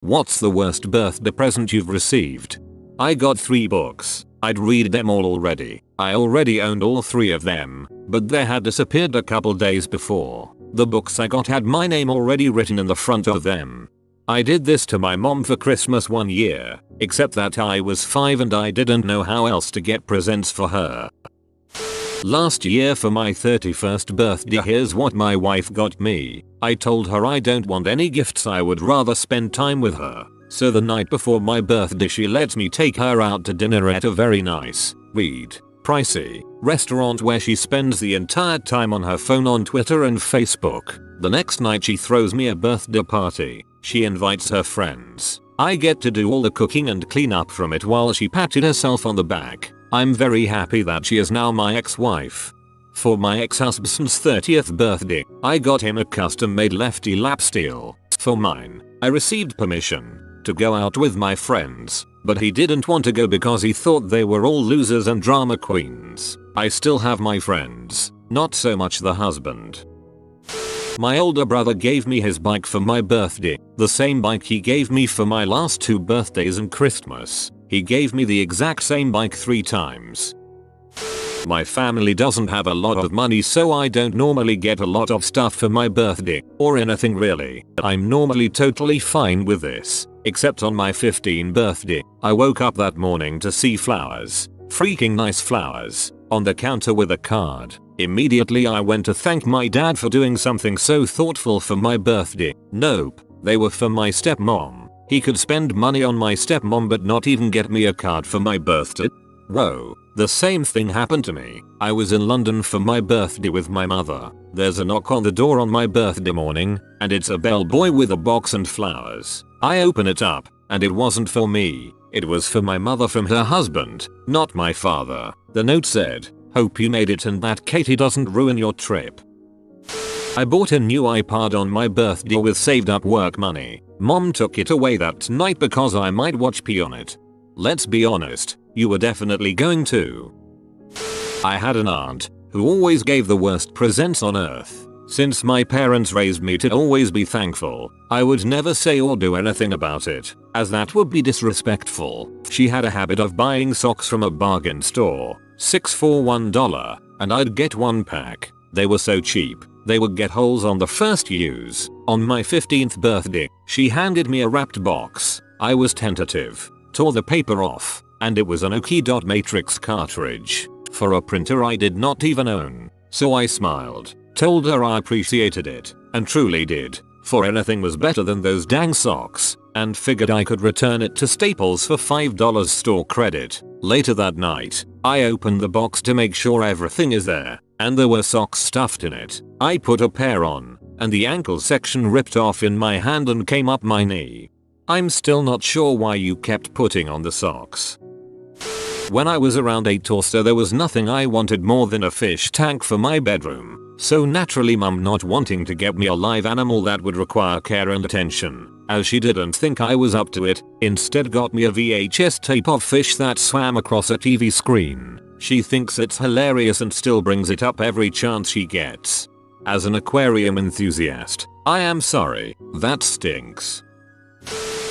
What's the worst birthday present you've received? I got 3 books. I'd read them all already. I already owned all 3 of them, but they had disappeared a couple days before. The books I got had my name already written in the front of them. I did this to my mom for Christmas one year, except that I was 5 and I didn't know how else to get presents for her. Last year for my 31st birthday, here's what my wife got me. I told her I don't want any gifts, I would rather spend time with her. So the night before my birthday she lets me take her out to dinner at a very nice, pricey restaurant where she spends the entire time on her phone on Twitter and Facebook. The next night she throws me a birthday party. She invites her friends. I get to do all the cooking and clean up from it while she patted herself on the back. I'm very happy that she is now my ex-wife. For my ex-husband's 30th birthday, I got him a custom-made lefty lap steel. For mine, I received permission to go out with my friends, but he didn't want to go because he thought they were all losers and drama queens. I still have my friends, not so much the husband. My older brother gave me his bike for my birthday, the same bike he gave me for my last 2 birthdays and Christmas. He gave me the exact same bike 3 times. My family doesn't have a lot of money, so I don't normally get a lot of stuff for my birthday, or anything really. I'm normally totally fine with this, except on my 15th birthday. I woke up that morning to see flowers, freaking nice flowers, on the counter with a card. Immediately I went to thank my dad for doing something so thoughtful for my birthday. Nope, they were for my stepmom. He could spend money on my stepmom but not even get me a card for my birthday? Whoa, the same thing happened to me. I was in London for my birthday with my mother. There's a knock on the door on my birthday morning, and it's a bellboy with a box and flowers. I open it up, and it wasn't for me. It was for my mother from her husband, not my father. The note said, "Hope you made it and that Katie doesn't ruin your trip." I bought a new iPod on my birthday with saved up work money. Mom took it away that night because I might watch P on it. Let's be honest, you were definitely going to. I had an aunt who always gave the worst presents on earth. Since my parents raised me to always be thankful, I would never say or do anything about it, as that would be disrespectful. She had a habit of buying socks from a bargain store, 6 for $1, and I'd get 1 pack. They were so cheap, they would get holes on the first use. On my 15th birthday, she handed me a wrapped box. I was tentative, tore the paper off, and it was an Oki dot matrix cartridge for a printer I did not even own. So I smiled, told her I appreciated it, and truly did, for anything was better than those dang socks, and figured I could return it to Staples for $5 store credit. Later that night, I opened the box to make sure everything is there, and there were socks stuffed in it. I put a pair on, and the ankle section ripped off in my hand and came up my knee. I'm still not sure why you kept putting on the socks. When I was around 8 or so, there was nothing I wanted more than a fish tank for my bedroom. So naturally, mum, not wanting to get me a live animal that would require care and attention, as she didn't think I was up to it, instead got me a VHS tape of fish that swam across a TV screen. She thinks it's hilarious and still brings it up every chance she gets. As an aquarium enthusiast, I am sorry, that stinks.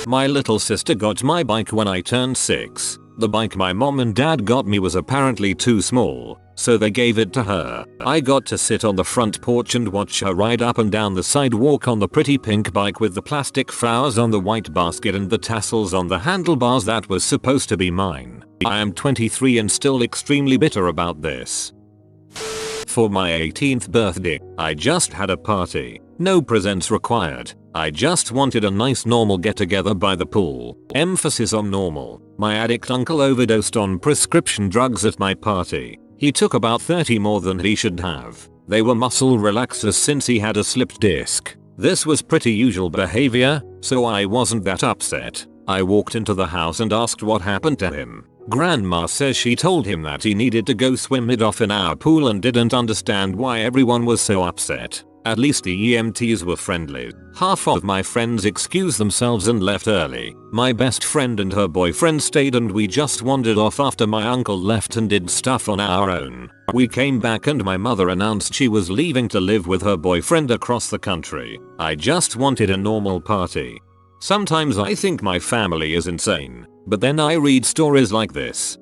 My little sister got my bike when I turned 6. The bike my mom and dad got me was apparently too small, so they gave it to her. I got to sit on the front porch and watch her ride up and down the sidewalk on the pretty pink bike with the plastic flowers on the white basket and the tassels on the handlebars that was supposed to be mine. I am 23 and still extremely bitter about this. For my 18th birthday, I just had a party. No presents required. I just wanted a nice normal get together by the pool. Emphasis on normal. My addict uncle overdosed on prescription drugs at my party. He took about 30 more than he should have. They were muscle relaxers since he had a slipped disc. This was pretty usual behavior, so I wasn't that upset. I walked into the house and asked what happened to him. Grandma says she told him that he needed to go swim it off in our pool and didn't understand why everyone was so upset. At least the EMTs were friendly. Half of my friends excused themselves and left early. My best friend and her boyfriend stayed and we just wandered off after my uncle left and did stuff on our own. We came back and my mother announced she was leaving to live with her boyfriend across the country. I just wanted a normal party. Sometimes I think my family is insane, but then I read stories like this.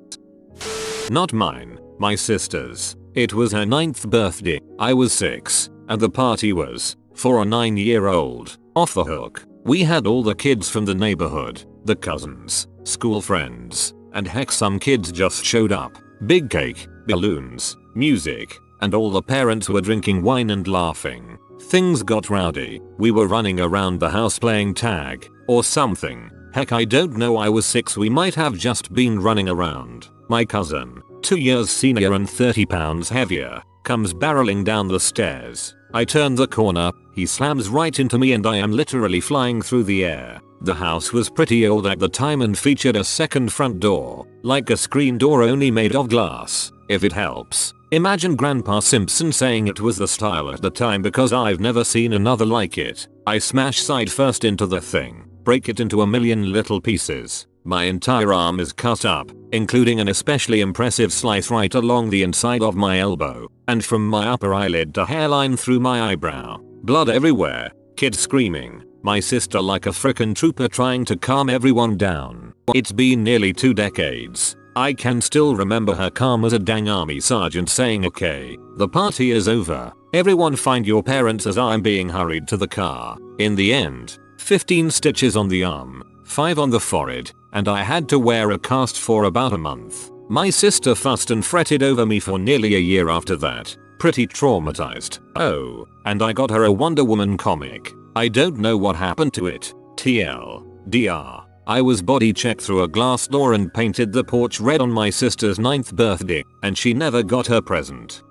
Not mine, my sister's. It was her 9th birthday. I was 6, and the party was, for a 9-year-old, off the hook. We had all the kids from the neighborhood, the cousins, school friends, and heck some kids just showed up. Big cake, balloons, music, and all the parents were drinking wine and laughing. Things got rowdy. We were running around the house playing tag, or something. Heck I don't know, I was 6, we might have just been running around. My cousin, 2 years senior and 30 pounds heavier, comes barreling down the stairs. I turn the corner, he slams right into me and I am literally flying through the air. The house was pretty old at the time and featured a second front door, like a screen door only made of glass, if it helps. Imagine Grandpa Simpson saying it was the style at the time because I've never seen another like it. I smash side first into the thing, break it into a million little pieces. My entire arm is cut up, including an especially impressive slice right along the inside of my elbow, and from my upper eyelid to hairline through my eyebrow. Blood everywhere, kids screaming, my sister like a frickin' trooper trying to calm everyone down. It's been nearly 2 decades. I can still remember her calm as a dang army sergeant saying, "Okay, the party is over. Everyone find your parents," as I'm being hurried to the car. In the end, 15 stitches on the arm, 5 on the forehead, and I had to wear a cast for about a month. My sister fussed and fretted over me for nearly a year after that. Pretty traumatized. Oh, and I got her a Wonder Woman comic. I don't know what happened to it. TLDR. I was body checked through a glass door and painted the porch red on my sister's 9th birthday, and she never got her present.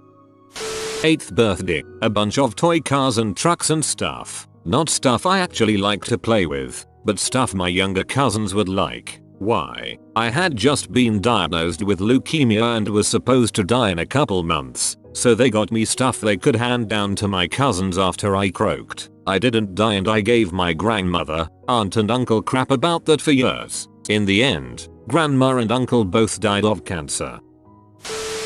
8th birthday, a bunch of toy cars and trucks and stuff. Not stuff I actually like to play with, but stuff my younger cousins would like. Why? I had just been diagnosed with leukemia and was supposed to die in a couple months, so they got me stuff they could hand down to my cousins after I croaked. I didn't die and I gave my grandmother, aunt and uncle crap about that for years. In the end, grandma and uncle both died of cancer.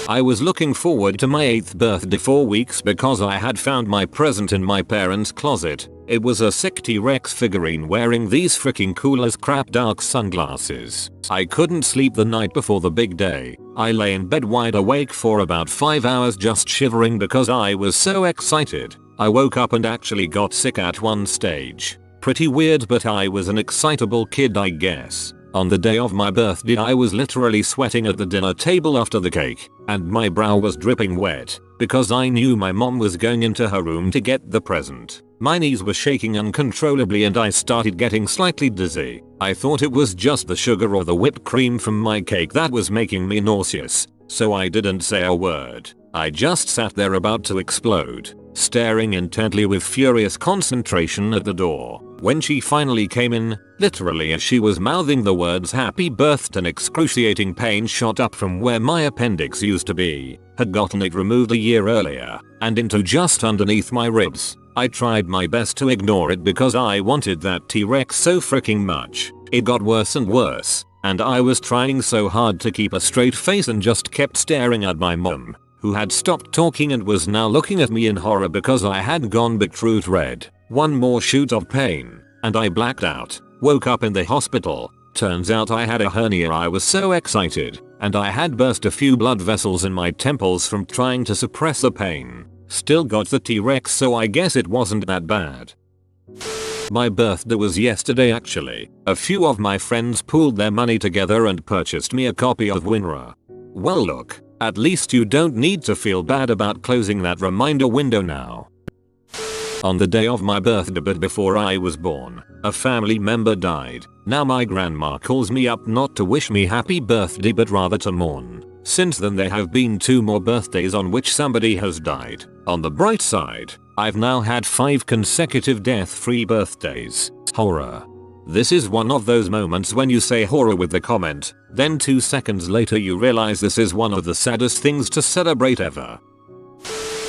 I was looking forward to my 8th birthday for weeks because I had found my present in my parents' closet. It was a sick T-Rex figurine wearing these freaking cool as crap dark sunglasses. I couldn't sleep the night before the big day. I lay in bed wide awake for about 5 hours just shivering because I was so excited. I woke up and actually got sick at one stage. Pretty weird, but I was an excitable kid, I guess. On the day of my birthday I was literally sweating at the dinner table after the cake, and my brow was dripping wet, because I knew my mom was going into her room to get the present. My knees were shaking uncontrollably and I started getting slightly dizzy. I thought it was just the sugar or the whipped cream from my cake that was making me nauseous, so I didn't say a word. I just sat there about to explode, staring intently with furious concentration at the door. When she finally came in, literally as she was mouthing the words "happy birthday," an excruciating pain shot up from where my appendix used to be. Had gotten it removed a year earlier, and into just underneath my ribs. I tried my best to ignore it because I wanted that T-Rex so freaking much. It got worse and worse, and I was trying so hard to keep a straight face and just kept staring at my mom, who had stopped talking and was now looking at me in horror because I had gone beetroot red. One more shoot of pain, and I blacked out. Woke up in the hospital. Turns out I had a hernia. I was so excited, and I had burst a few blood vessels in my temples from trying to suppress the pain. Still got the T-Rex, so I guess it wasn't that bad. My birthday was yesterday actually. A few of my friends pooled their money together and purchased me a copy of WinRAR. Well look, at least you don't need to feel bad about closing that reminder window now. On the day of my birthday but before I was born, a family member died. Now my grandma calls me up not to wish me happy birthday but rather to mourn. Since then there have been 2 more birthdays on which somebody has died. On the bright side, I've now had 5 consecutive death-free birthdays. Horror. This is one of those moments when you say horror with the comment, then 2 seconds later you realize this is one of the saddest things to celebrate ever.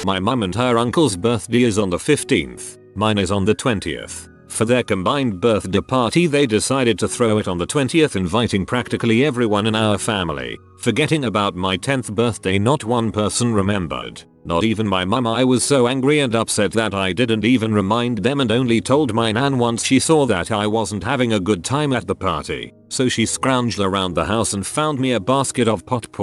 My mum and her uncle's birthday is on the 15th, mine is on the 20th. For their combined birthday party they decided to throw it on the 20th, inviting practically everyone in our family. Forgetting about my 10th birthday, not one person remembered. Not even my mum. I was so angry and upset that I didn't even remind them and only told my nan once she saw that I wasn't having a good time at the party. So she scrounged around the house and found me a basket of clothes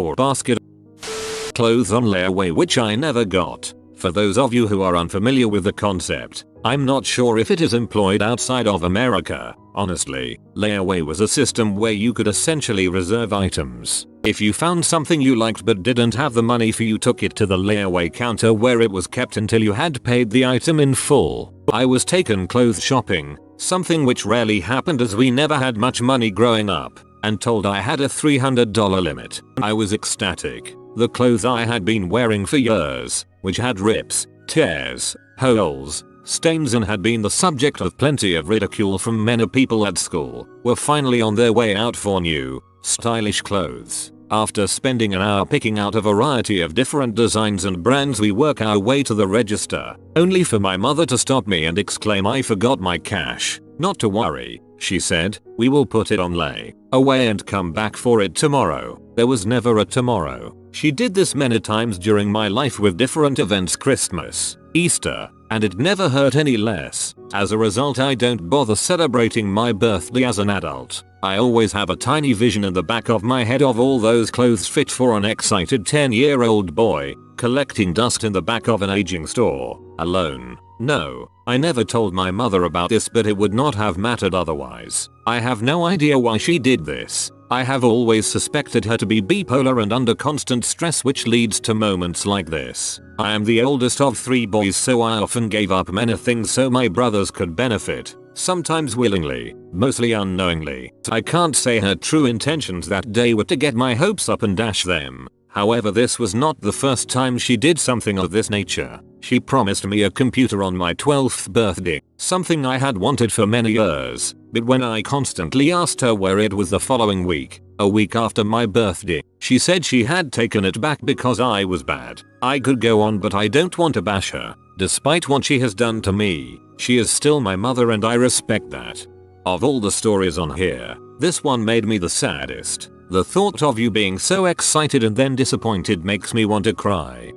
on layaway, which I never got. For those of you who are unfamiliar with the concept, I'm not sure if it is employed outside of America. Honestly, layaway was a system where you could essentially reserve items. If you found something you liked but didn't have the money for, you took it to the layaway counter where it was kept until you had paid the item in full. I was taken clothes shopping, something which rarely happened as we never had much money growing up, and told I had a $300 limit. I was ecstatic. The clothes I had been wearing for years, which had rips, tears, holes, stains and had been the subject of plenty of ridicule from many people at school, were finally on their way out for new, stylish clothes. After spending an hour picking out a variety of different designs and brands, we work our way to the register, only for my mother to stop me and exclaim, "I forgot my cash." "Not to worry," she said, "we will put it on layaway and come back for it tomorrow." There was never a tomorrow. She did this many times during my life with different events, Christmas, Easter, and it never hurt any less. As a result, I don't bother celebrating my birthday as an adult. I always have a tiny vision in the back of my head of all those clothes fit for an excited 10-year-old boy, collecting dust in the back of an aging store, alone. No, I never told my mother about this, but it would not have mattered otherwise. I have no idea why she did this. I have always suspected her to be bipolar and under constant stress, which leads to moments like this. I am the oldest of 3 boys, so I often gave up many things so my brothers could benefit. Sometimes willingly, mostly unknowingly. I can't say her true intentions that day were to get my hopes up and dash them. However, this was not the first time she did something of this nature. She promised me a computer on my 12th birthday, something I had wanted for many years, but when I constantly asked her where it was the following week, a week after my birthday, she said she had taken it back because I was bad. I could go on, but I don't want to bash her. Despite what she has done to me, she is still my mother and I respect that. Of all the stories on here, this one made me the saddest. The thought of you being so excited and then disappointed makes me want to cry.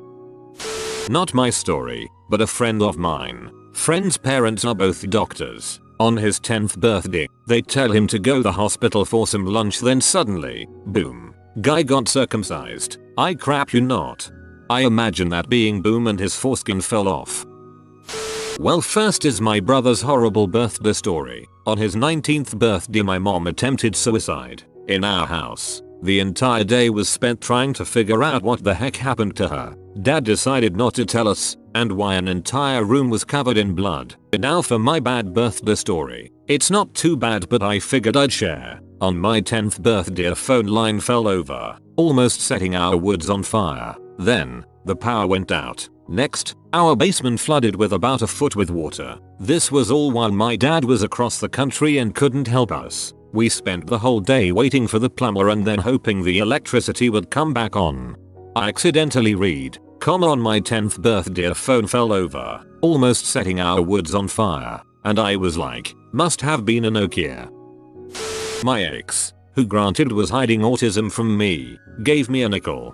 Not my story, but a friend of mine. Friend's parents are both doctors. On his 10th birthday, they tell him to go to the hospital for some lunch, then suddenly, boom, guy got circumcised. I crap you not. I imagine that being boom and his foreskin fell off. Well, first is my brother's horrible birthday story. On his 19th birthday, my mom attempted suicide. In our house, the entire day was spent trying to figure out what the heck happened to her. Dad decided not to tell us, and why an entire room was covered in blood. Now for my bad birthday story. It's not too bad, but I figured I'd share. On my 10th birthday, a phone line fell over, almost setting our woods on fire. Then, the power went out. Next, our basement flooded with about a foot with water. This was all while my dad was across the country and couldn't help us. We spent the whole day waiting for the plumber and then hoping the electricity would come back on. I accidentally read, on my 10th birthday a phone fell over, almost setting our woods on fire, and I was like, must have been a Nokia. My ex, who granted was hiding autism from me, gave me a nickel,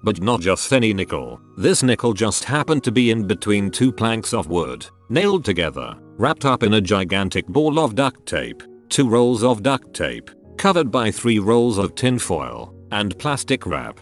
but not just any nickel. This nickel just happened to be in between 2 planks of wood, nailed together, wrapped up in a gigantic ball of duct tape, 2 rolls of duct tape, covered by 3 rolls of tin foil, and plastic wrap.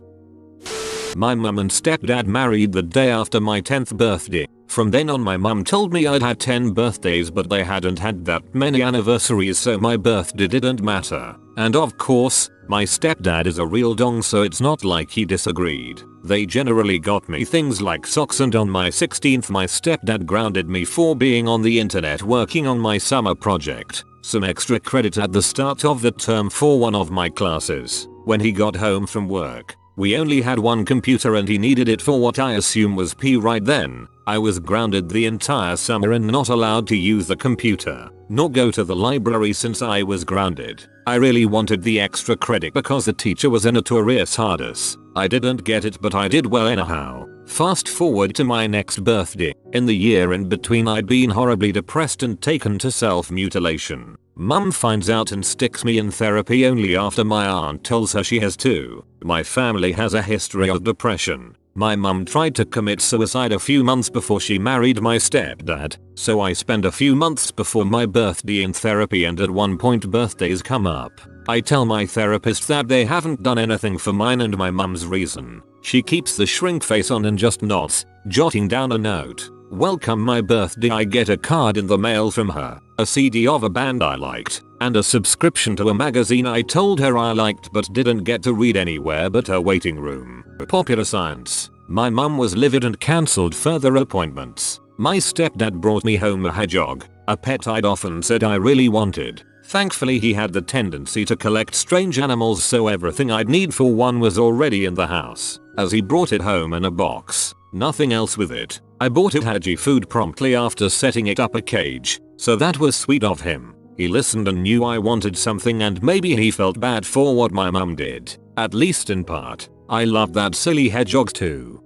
My mum and stepdad married the day after my 10th birthday. From then on, my mum told me I'd had 10 birthdays, but they hadn't had that many anniversaries, so my birthday didn't matter. And of course, my stepdad is a real dong, so it's not like he disagreed. They generally got me things like socks, and on my 16th my stepdad grounded me for being on the internet working on my summer project. Some extra credit at the start of the term for one of my classes. When he got home from work, we only had 1 computer and he needed it for what I assume was P right then. I was grounded the entire summer and not allowed to use the computer, nor go to the library since I was grounded. I really wanted the extra credit because the teacher was a notorious hardus. I didn't get it, but I did well anyhow. Fast forward to my next birthday. In the year in between I'd been horribly depressed and taken to self-mutilation. Mum finds out and sticks me in therapy only after my aunt tells her she has too. My family has a history of depression. My mum tried to commit suicide a few months before she married my stepdad, so I spend a few months before my birthday in therapy, and at one point birthdays come up. I tell my therapist that they haven't done anything for mine and my mum's reason. She keeps the shrink face on and just nods, jotting down a note. Welcome my birthday. I get a card in the mail from her, a CD of a band I liked, and a subscription to a magazine I told her I liked but didn't get to read anywhere but her waiting room. Popular Science. My mum was livid and cancelled further appointments. My stepdad brought me home a hedgehog, a pet I'd often said I really wanted. Thankfully he had the tendency to collect strange animals, so everything I'd need for one was already in the house, as he brought it home in a box. Nothing else with it. I bought it hedgie food promptly after setting it up a cage, so that was sweet of him. He listened and knew I wanted something, and maybe he felt bad for what my mum did, at least in part. I loved that silly hedgehog too.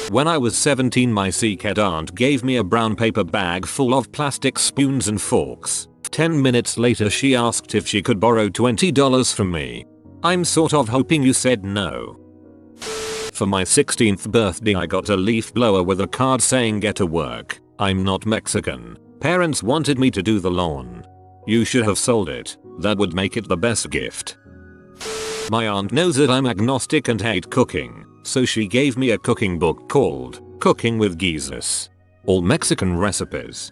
When I was 17 my sickhead aunt gave me a brown paper bag full of plastic spoons and forks. 10 minutes later she asked if she could borrow $20 from me. I'm sort of hoping you said no. For my 16th birthday I got a leaf blower with a card saying get to work. I'm not Mexican. Parents wanted me to do the lawn. You should have sold it. That would make it the best gift. My aunt knows that I'm agnostic and hate cooking, so she gave me a cooking book called Cooking with Jesus. All Mexican recipes.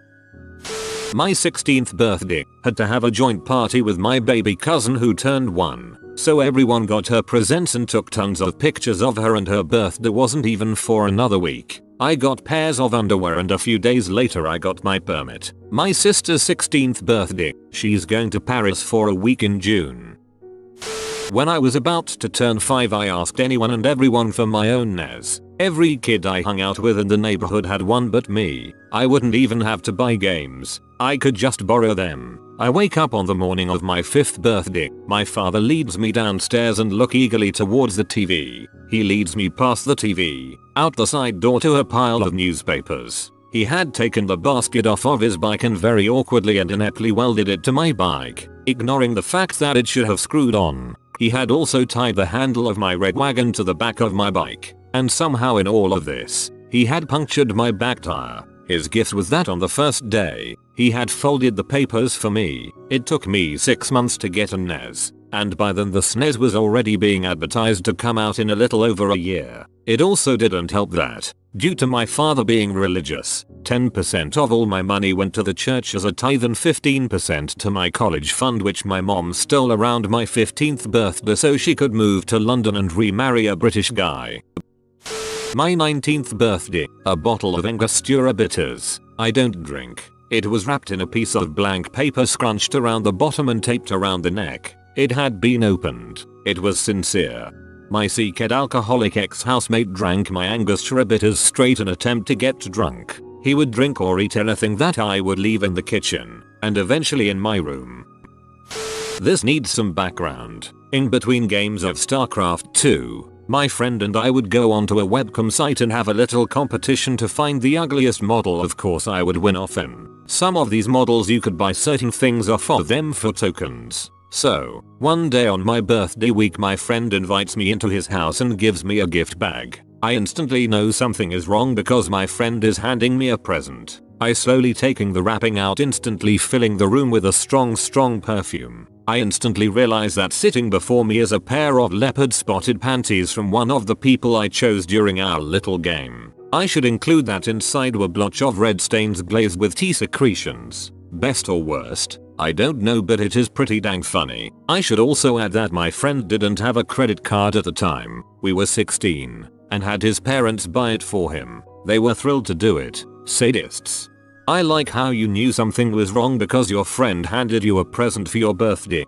My 16th birthday had to have a joint party with my baby cousin who turned 1, so everyone got her presents and took tons of pictures of her, and her birthday wasn't even for another week. I got pairs of underwear and a few days later I got my permit. My sister's 16th birthday, she's going to Paris for a week in June. When I was about to turn 5 I asked anyone and everyone for my own NES. Every kid I hung out with in the neighborhood had one but me. I wouldn't even have to buy games. I could just borrow them. I wake up on the morning of my 5th birthday. My father leads me downstairs and look eagerly towards the TV. He leads me past the TV, out the side door to a pile of newspapers. He had taken the basket off of his bike and very awkwardly and ineptly welded it to my bike, ignoring the fact that it should have screwed on. He had also tied the handle of my red wagon to the back of my bike, and somehow in all of this, he had punctured my back tire. His gift was that on the first day, he had folded the papers for me. It took me 6 months to get a NES, and by then the SNES was already being advertised to come out in a little over a year. It also didn't help that, due to my father being religious, 10% of all my money went to the church as a tithe and 15% to my college fund, which my mom stole around my 15th birthday so she could move to London and remarry a British guy. My 19th birthday, a bottle of Angostura bitters. I don't drink. It was wrapped in a piece of blank paper scrunched around the bottom and taped around the neck. It had been opened. It was sincere. My sickhead alcoholic ex-housemate drank my Angostura bitters straight in an attempt to get drunk. He would drink or eat anything that I would leave in the kitchen, and eventually in my room. This needs some background. In between games of StarCraft 2, my friend and I would go onto a webcam site and have a little competition to find the ugliest model. Of course I would win often. Some of these models you could buy certain things off of them for tokens. So, one day on my birthday week my friend invites me into his house and gives me a gift bag. I instantly know something is wrong because my friend is handing me a present. I slowly taking the wrapping out, instantly filling the room with a strong perfume. I instantly realize that sitting before me is a pair of leopard spotted panties from one of the people I chose during our little game. I should include that inside were blotch of red stains glazed with tea secretions. Best or worst, I don't know, but it is pretty dang funny. I should also add that my friend didn't have a credit card at the time. We were 16 and had his parents buy it for him. They were thrilled to do it. Sadists. I like how you knew something was wrong because your friend handed you a present for your birthday.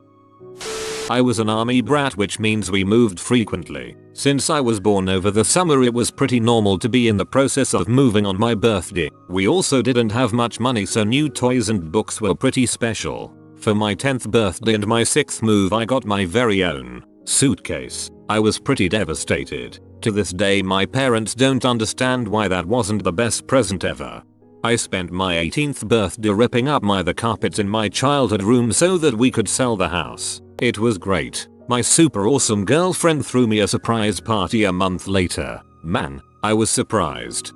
I was an army brat, which means we moved frequently. Since I was born over the summer it was pretty normal to be in the process of moving on my birthday. We also didn't have much money, so new toys and books were pretty special. For my 10th birthday and my 6th move I got my very own suitcase. I was pretty devastated. To this day my parents don't understand why that wasn't the best present ever. I spent my 18th birthday ripping up the carpets in my childhood room so that we could sell the house. It was great. My super awesome girlfriend threw me a surprise party a month later. Man, I was surprised.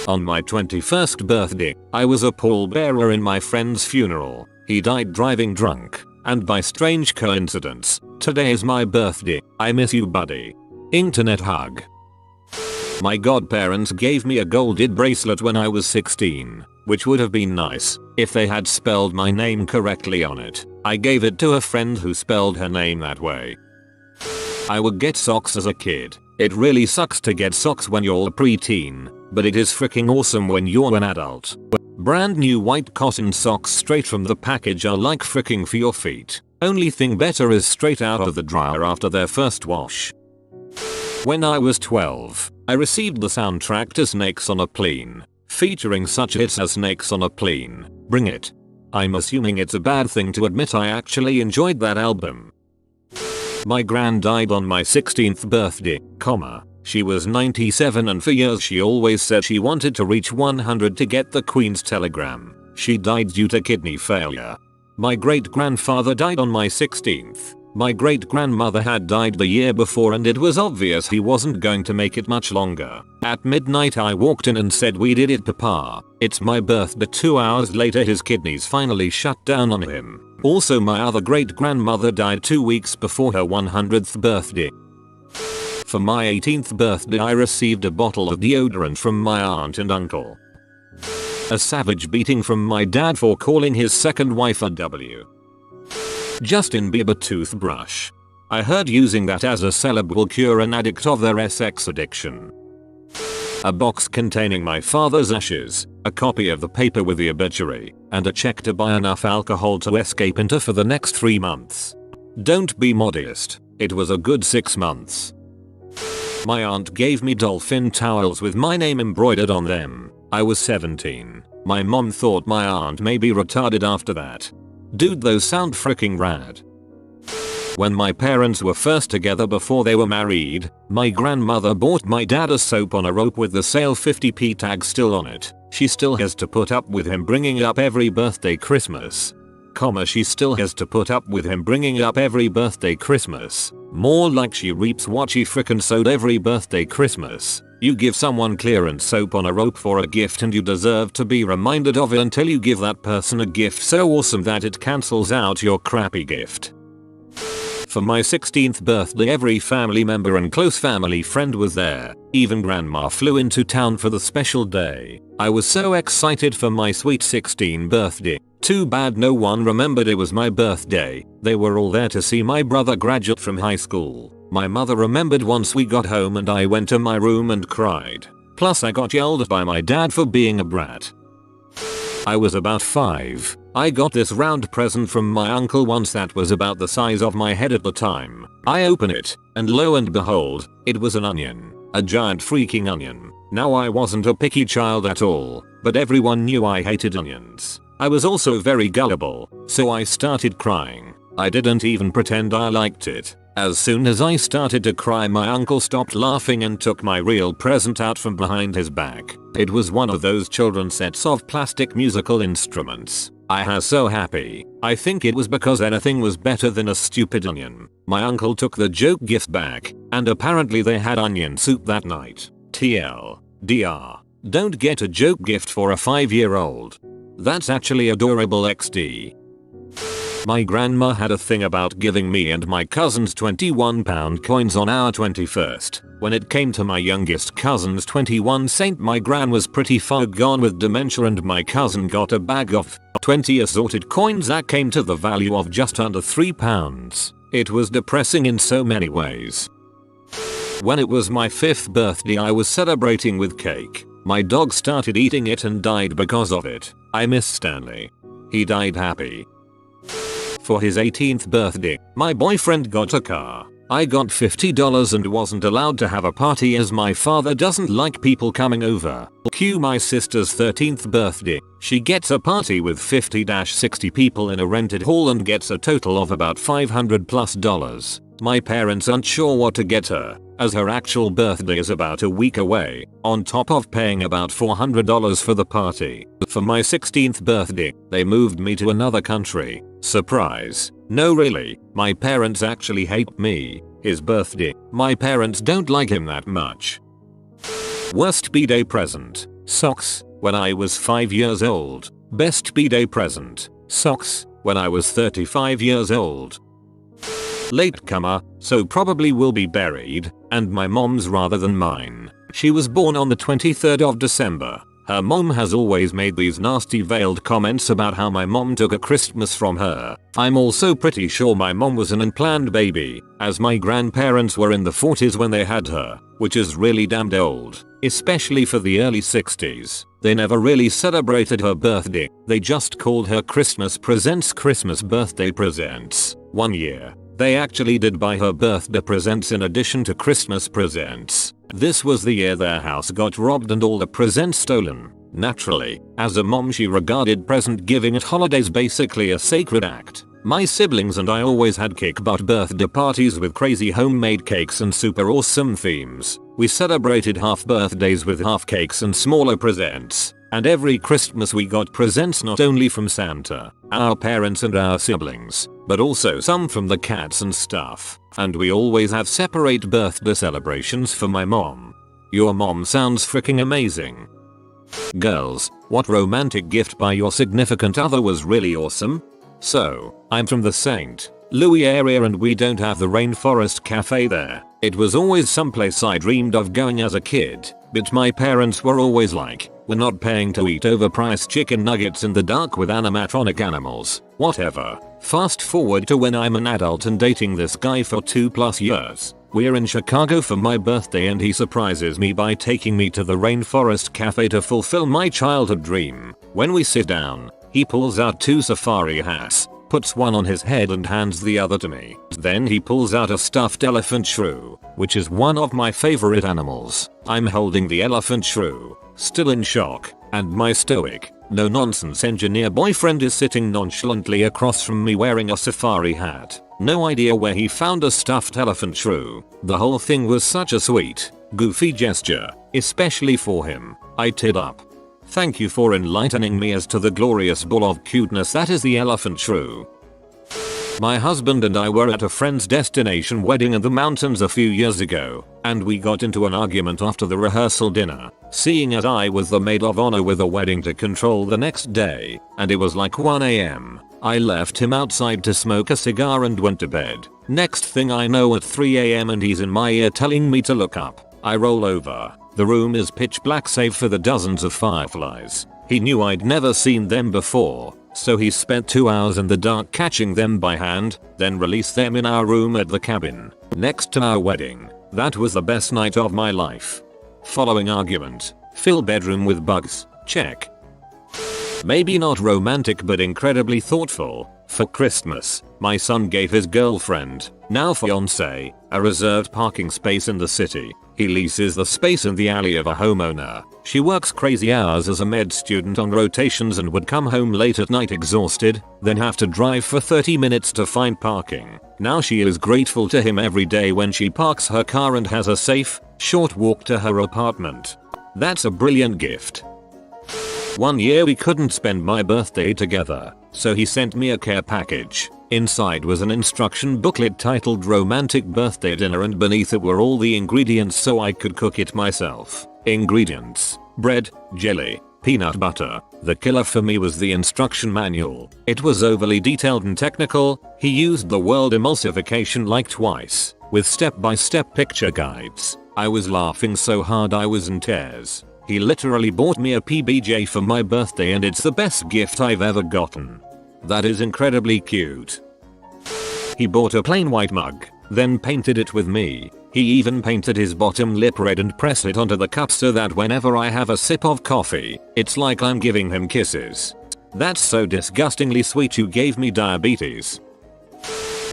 On my 21st birthday, I was a pallbearer in my friend's funeral. He died driving drunk, and by strange coincidence, today is my birthday. I miss you, buddy. Internet hug. My godparents gave me a golded bracelet when I was 16, which would have been nice if they had spelled my name correctly on it. I gave it to a friend who spelled her name that way. I would get socks as a kid. It really sucks to get socks when you're a preteen, but it is freaking awesome when you're an adult. Brand new white cotton socks straight from the package are like freaking for your feet. Only thing better is straight out of the dryer after their first wash. When I was 12, I received the soundtrack to Snakes on a Plane, featuring such hits as Snakes on a Plane, Bring It. I'm assuming it's a bad thing to admit I actually enjoyed that album. My gran died on my 16th birthday, she was 97 and for years she always said she wanted to reach 100 to get the Queen's telegram. She died due to kidney failure. My great-grandfather died on my 16th. My great-grandmother had died the year before and it was obvious he wasn't going to make it much longer. At midnight I walked in and said, "We did it, Papa. It's my birthday." 2 hours later his kidneys finally shut down on him. Also my other great-grandmother died 2 weeks before her 100th birthday. For my 18th birthday I received a bottle of deodorant from my aunt and uncle. A savage beating from my dad for calling his second wife a W. Justin Bieber toothbrush. I heard using that as a celeb will cure an addict of their sex addiction. A box containing my father's ashes, a copy of the paper with the obituary, and a check to buy enough alcohol to escape into for the next 3 months. Don't be modest, it was a good 6 months. My aunt gave me dolphin towels with my name embroidered on them. I was 17. My mom thought my aunt may be retarded after that. Dude, those sound freaking rad. When my parents were first together before they were married, my grandmother bought my dad a soap on a rope with the sale 50p tag still on it. She still has to put up with him bringing it up every birthday Christmas. She still has to put up with him bringing it up every birthday Christmas. More like she reaps what she frickin' sowed every birthday Christmas. You give someone clearance soap on a rope for a gift and you deserve to be reminded of it until you give that person a gift so awesome that it cancels out your crappy gift. For my 16th birthday every family member and close family friend was there. Even grandma flew into town for the special day. I was so excited for my sweet 16th birthday. Too bad no one remembered it was my birthday. They were all there to see my brother graduate from high school. My mother remembered once we got home and I went to my room and cried. Plus I got yelled at by my dad for being a brat. I was about 5. I got this round present from my uncle once that was about the size of my head at the time. I open it, and lo and behold, it was an onion. A giant freaking onion. Now I wasn't a picky child at all, but everyone knew I hated onions. I was also very gullible, so I started crying. I didn't even pretend I liked it. As soon as I started to cry my uncle stopped laughing and took my real present out from behind his back. It was one of those children's sets of plastic musical instruments. I was so happy. I think it was because anything was better than a stupid onion. My uncle took the joke gift back, and apparently they had onion soup that night. TLDR. Don't get a joke gift for a 5-year-old. That's actually adorable XD. My grandma had a thing about giving me and my cousins £21 coins on our 21st. When it came to my youngest cousin's 21 cent, my gran was pretty far gone with dementia and my cousin got a bag of 20 assorted coins that came to the value of just under £3. It was depressing in so many ways. When it was my 5th birthday I was celebrating with cake. My dog started eating it and died because of it. I miss Stanley. He died happy. For his 18th birthday, my boyfriend got a car. I got $50 and wasn't allowed to have a party as my father doesn't like people coming over. Cue my sister's 13th birthday. She gets a party with 50-60 people in a rented hall and gets a total of about $500+. My parents aren't sure what to get her. as her actual birthday is about a week away, on top of paying about $400 for the party. For my 16th birthday, they moved me to another country. Surprise. No really, my parents actually hate me. His birthday, my parents don't like him that much. Worst B-Day present. Socks, when I was 5 years old. Best B-Day present. Socks, when I was 35 years old. Latecomer, so probably will be buried, and my mom's rather than mine. She was born on the 23rd of December. Her mom has always made these nasty veiled comments about how my mom took a Christmas from her. I'm also pretty sure my mom was an unplanned baby, as my grandparents were in the 40s when they had her, which is really damned old, especially for the early 60s. They never really celebrated her birthday, they just called her Christmas presents, Christmas birthday presents. One year, they actually did buy her birthday presents in addition to Christmas presents. This was the year their house got robbed and all the presents stolen. Naturally, as a mom she regarded present giving at holidays basically a sacred act. My siblings and I always had kick-butt birthday parties with crazy homemade cakes and super awesome themes. We celebrated half birthdays with half cakes and smaller presents. And every Christmas we got presents not only from Santa, our parents and our siblings, but also some from the cats and stuff. And we always have separate birthday celebrations for my mom. Your mom sounds freaking amazing. Girls, what romantic gift by your significant other was really awesome? So, I'm from the St. Louis area and we don't have the Rainforest Cafe there. It was always someplace I dreamed of going as a kid, but my parents were always like, we're not paying to eat overpriced chicken nuggets in the dark with animatronic animals. Whatever. Fast forward to when I'm an adult and dating this guy for 2+ years. We're in Chicago for my birthday and he surprises me by taking me to the Rainforest Cafe to fulfill my childhood dream. When we sit down, he pulls out 2 safari hats, puts one on his head and hands the other to me. Then he pulls out a stuffed elephant shrew, which is one of my favorite animals. I'm holding the elephant shrew, still in shock, and my stoic, no-nonsense engineer boyfriend is sitting nonchalantly across from me wearing a safari hat. No idea where he found a stuffed elephant shrew. The whole thing was such a sweet, goofy gesture, especially for him. I teared up. Thank you for enlightening me as to the glorious ball of cuteness that is the elephant shrew. My husband and I were at a friend's destination wedding in the mountains a few years ago, and we got into an argument after the rehearsal dinner, seeing as I was the maid of honor with a wedding to control the next day, and it was like 1 AM. I left him outside to smoke a cigar and went to bed. Next thing I know at 3 AM and he's in my ear telling me to look up. I roll over. The room is pitch black save for the dozens of fireflies. He knew I'd never seen them before, so he spent 2 hours in the dark catching them by hand, then released them in our room at the cabin, next to our wedding. That was the best night of my life. Following argument. Fill bedroom with bugs. Check. Maybe not romantic but incredibly thoughtful. For Christmas, my son gave his girlfriend, now fiancé, a reserved parking space in the city. He leases the space in the alley of a homeowner. She works crazy hours as a med student on rotations and would come home late at night exhausted, then have to drive for 30 minutes to find parking. Now she is grateful to him every day when she parks her car and has a safe, short walk to her apartment. That's a brilliant gift. One year we couldn't spend my birthday together, so he sent me a care package. Inside was an instruction booklet titled Romantic Birthday Dinner and beneath it were all the ingredients so I could cook it myself. Ingredients: bread, jelly, peanut butter. The killer for me was the instruction manual. It was overly detailed and technical. He used the word emulsification like twice, with step-by-step picture guides. I was laughing so hard I was in tears. He literally bought me a PBJ for my birthday and it's the best gift I've ever gotten. That is incredibly cute. He bought a plain white mug, then painted it with me. He even painted his bottom lip red and pressed it onto the cup so that whenever I have a sip of coffee, it's like I'm giving him kisses. That's so disgustingly sweet. You gave me diabetes.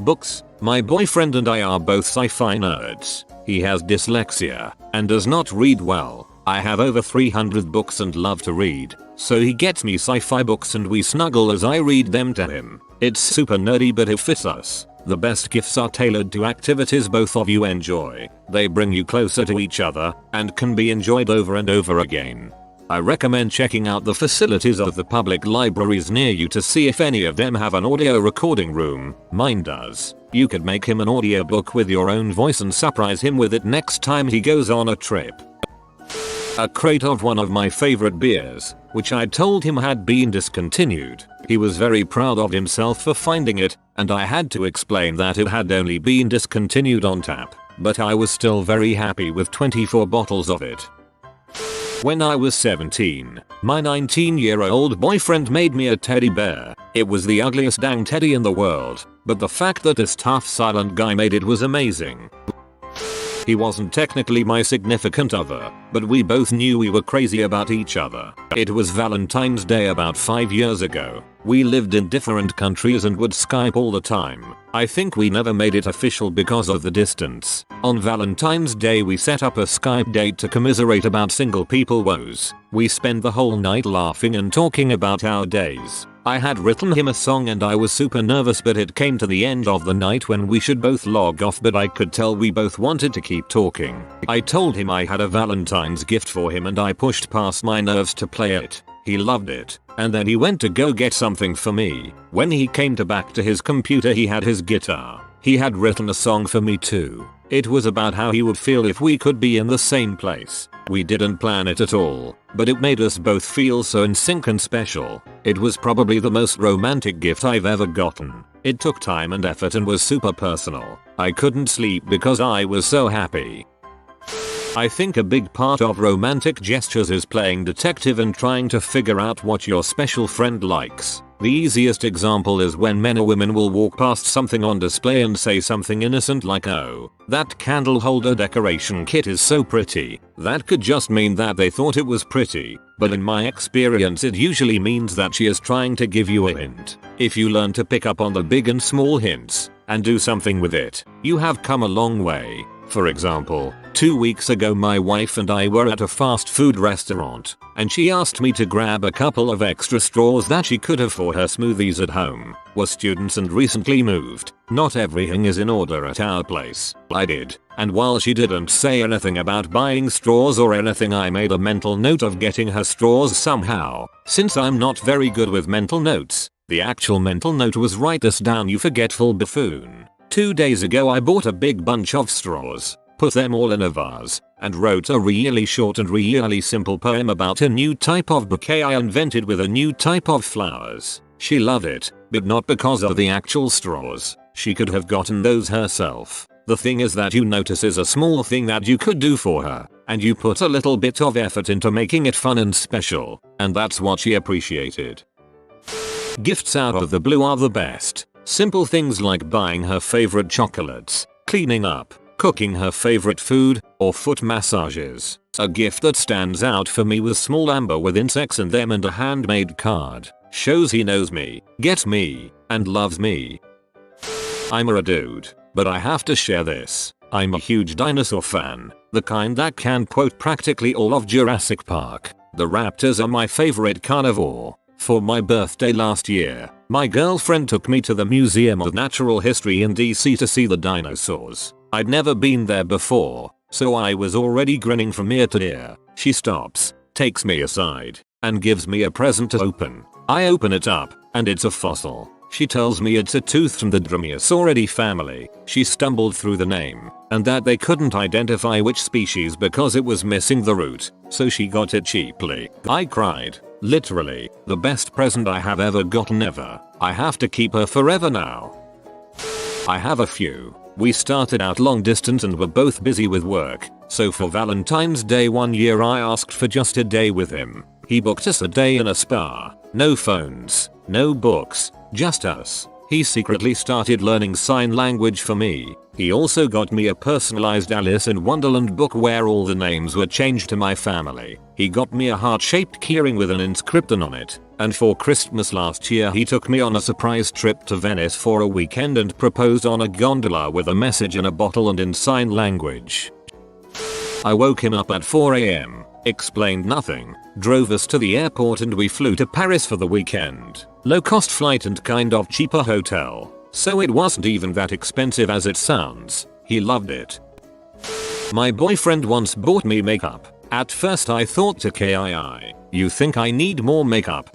Books. My boyfriend and I are both sci-fi nerds. He has dyslexia and does not read well. I have over 300 books and love to read, so he gets me sci-fi books and we snuggle as I read them to him. It's super nerdy but it fits us. The best gifts are tailored to activities both of you enjoy. They bring you closer to each other and can be enjoyed over and over again. I recommend checking out the facilities of the public libraries near you to see if any of them have an audio recording room. Mine does. You could make him an audiobook with your own voice and surprise him with it next time he goes on a trip. A crate of one of my favorite beers, which I told him had been discontinued. He was very proud of himself for finding it, and I had to explain that it had only been discontinued on tap, but I was still very happy with 24 bottles of it. When I was 17, my 19-year-old boyfriend made me a teddy bear. It was the ugliest dang teddy in the world, but the fact that this tough silent guy made it was amazing. He wasn't technically my significant other, but we both knew we were crazy about each other. It was Valentine's Day about 5 years ago. We lived in different countries and would Skype all the time. I think we never made it official because of the distance. On Valentine's Day we set up a Skype date to commiserate about single people woes. We spent the whole night laughing and talking about our days. I had written him a song and I was super nervous, but it came to the end of the night when we should both log off, but I could tell we both wanted to keep talking. I told him I had a Valentine's gift for him and I pushed past my nerves to play it. He loved it, and then he went to go get something for me. When he came back to his computer he had his guitar. He had written a song for me too. It was about how he would feel if we could be in the same place. We didn't plan it at all, but it made us both feel so in sync and special. It was probably the most romantic gift I've ever gotten. It took time and effort and was super personal. I couldn't sleep because I was so happy. I think a big part of romantic gestures is playing detective and trying to figure out what your special friend likes. The easiest example is when men or women will walk past something on display and say something innocent like, "Oh, that candle holder decoration kit is so pretty." That could just mean that they thought it was pretty, but in my experience it usually means that she is trying to give you a hint. If you learn to pick up on the big and small hints and do something with it, you have come a long way. For example, 2 weeks ago my wife and I were at a fast food restaurant, and she asked me to grab a couple of extra straws that she could have for her smoothies at home. We're students and recently moved. Not everything is in order at our place. I did, and while she didn't say anything about buying straws or anything, I made a mental note of getting her straws somehow. Since I'm not very good with mental notes, the actual mental note was, "Write this down, you forgetful buffoon." 2 days ago I bought a big bunch of straws, put them all in a vase, and wrote a really short and really simple poem about a new type of bouquet I invented with a new type of flowers. She loved it, but not because of the actual straws. She could have gotten those herself. The thing is that you notice is a small thing that you could do for her, and you put a little bit of effort into making it fun and special, and that's what she appreciated. Gifts out of the blue are the best. Simple things like buying her favorite chocolates, cleaning up, cooking her favorite food, or foot massages. A gift that stands out for me was small amber with insects in them and a handmade card. Shows he knows me, gets me, and loves me. I'm a dude, but I have to share this. I'm a huge dinosaur fan, the kind that can quote practically all of Jurassic Park. The raptors are my favorite carnivore. For my birthday last year, my girlfriend took me to the Museum of Natural History in DC to see the dinosaurs. I'd never been there before, so I was already grinning from ear to ear. She stops, takes me aside, and gives me a present to open. I open it up, and it's a fossil. She tells me it's a tooth from the Dromaeosauridae family. She stumbled through the name, and that they couldn't identify which species because it was missing the root, so she got it cheaply. I cried. Literally, the best present I have ever gotten ever. I have to keep her forever now. I have a few. We started out long distance and were both busy with work, so for Valentine's Day 1 year I asked for just a day with him. He booked us a day in a spa. No phones, no books, just us. He secretly started learning sign language for me. He also got me a personalized Alice in Wonderland book where all the names were changed to my family. He got me a heart-shaped keyring with an inscription on it. And for Christmas last year he took me on a surprise trip to Venice for a weekend and proposed on a gondola with a message in a bottle and in sign language. I woke him up at 4 AM, explained nothing, drove us to the airport and we flew to Paris for the weekend. Low cost flight and kind of cheaper hotel. so it wasn't even that expensive as it sounds. He loved it. My boyfriend once bought me makeup. At first I thought okay, you think I need more makeup,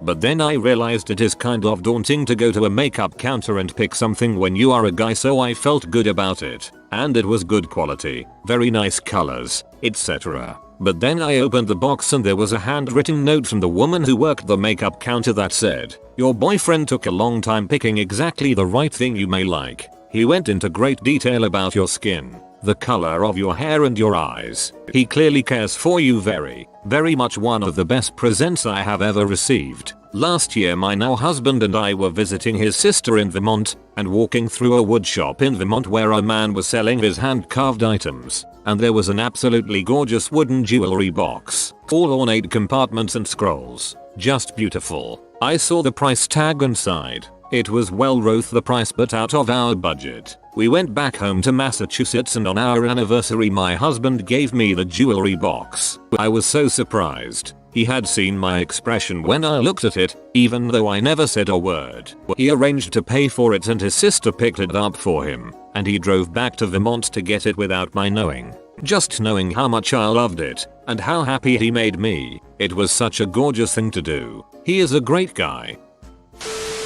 but then I realized it is kind of daunting to go to a makeup counter and pick something when you are a guy, so I felt good about it. And it was good quality, very nice colors, etc. But then I opened the box and there was a handwritten note from the woman who worked the makeup counter that said, "Your boyfriend took a long time picking exactly the right thing you may like. He went into great detail about your skin, the color of your hair and your eyes. He clearly cares for you very, very much. One of the best presents I have ever received." Last year my now husband and I were visiting his sister in Vermont and walking through a wood shop in Vermont where a man was selling his hand-carved items, and there was an absolutely gorgeous wooden jewelry box, all ornate compartments and scrolls, just beautiful. I saw the price tag and sighed. It was well worth the price but out of our budget. We went back home to Massachusetts and on our anniversary my husband gave me the jewelry box. I was so surprised. He had seen my expression when I looked at it, even though I never said a word. He arranged to pay for it and his sister picked it up for him, and he drove back to Vermont to get it without my knowing. Just knowing how much I loved it, and how happy he made me, it was such a gorgeous thing to do. He is a great guy.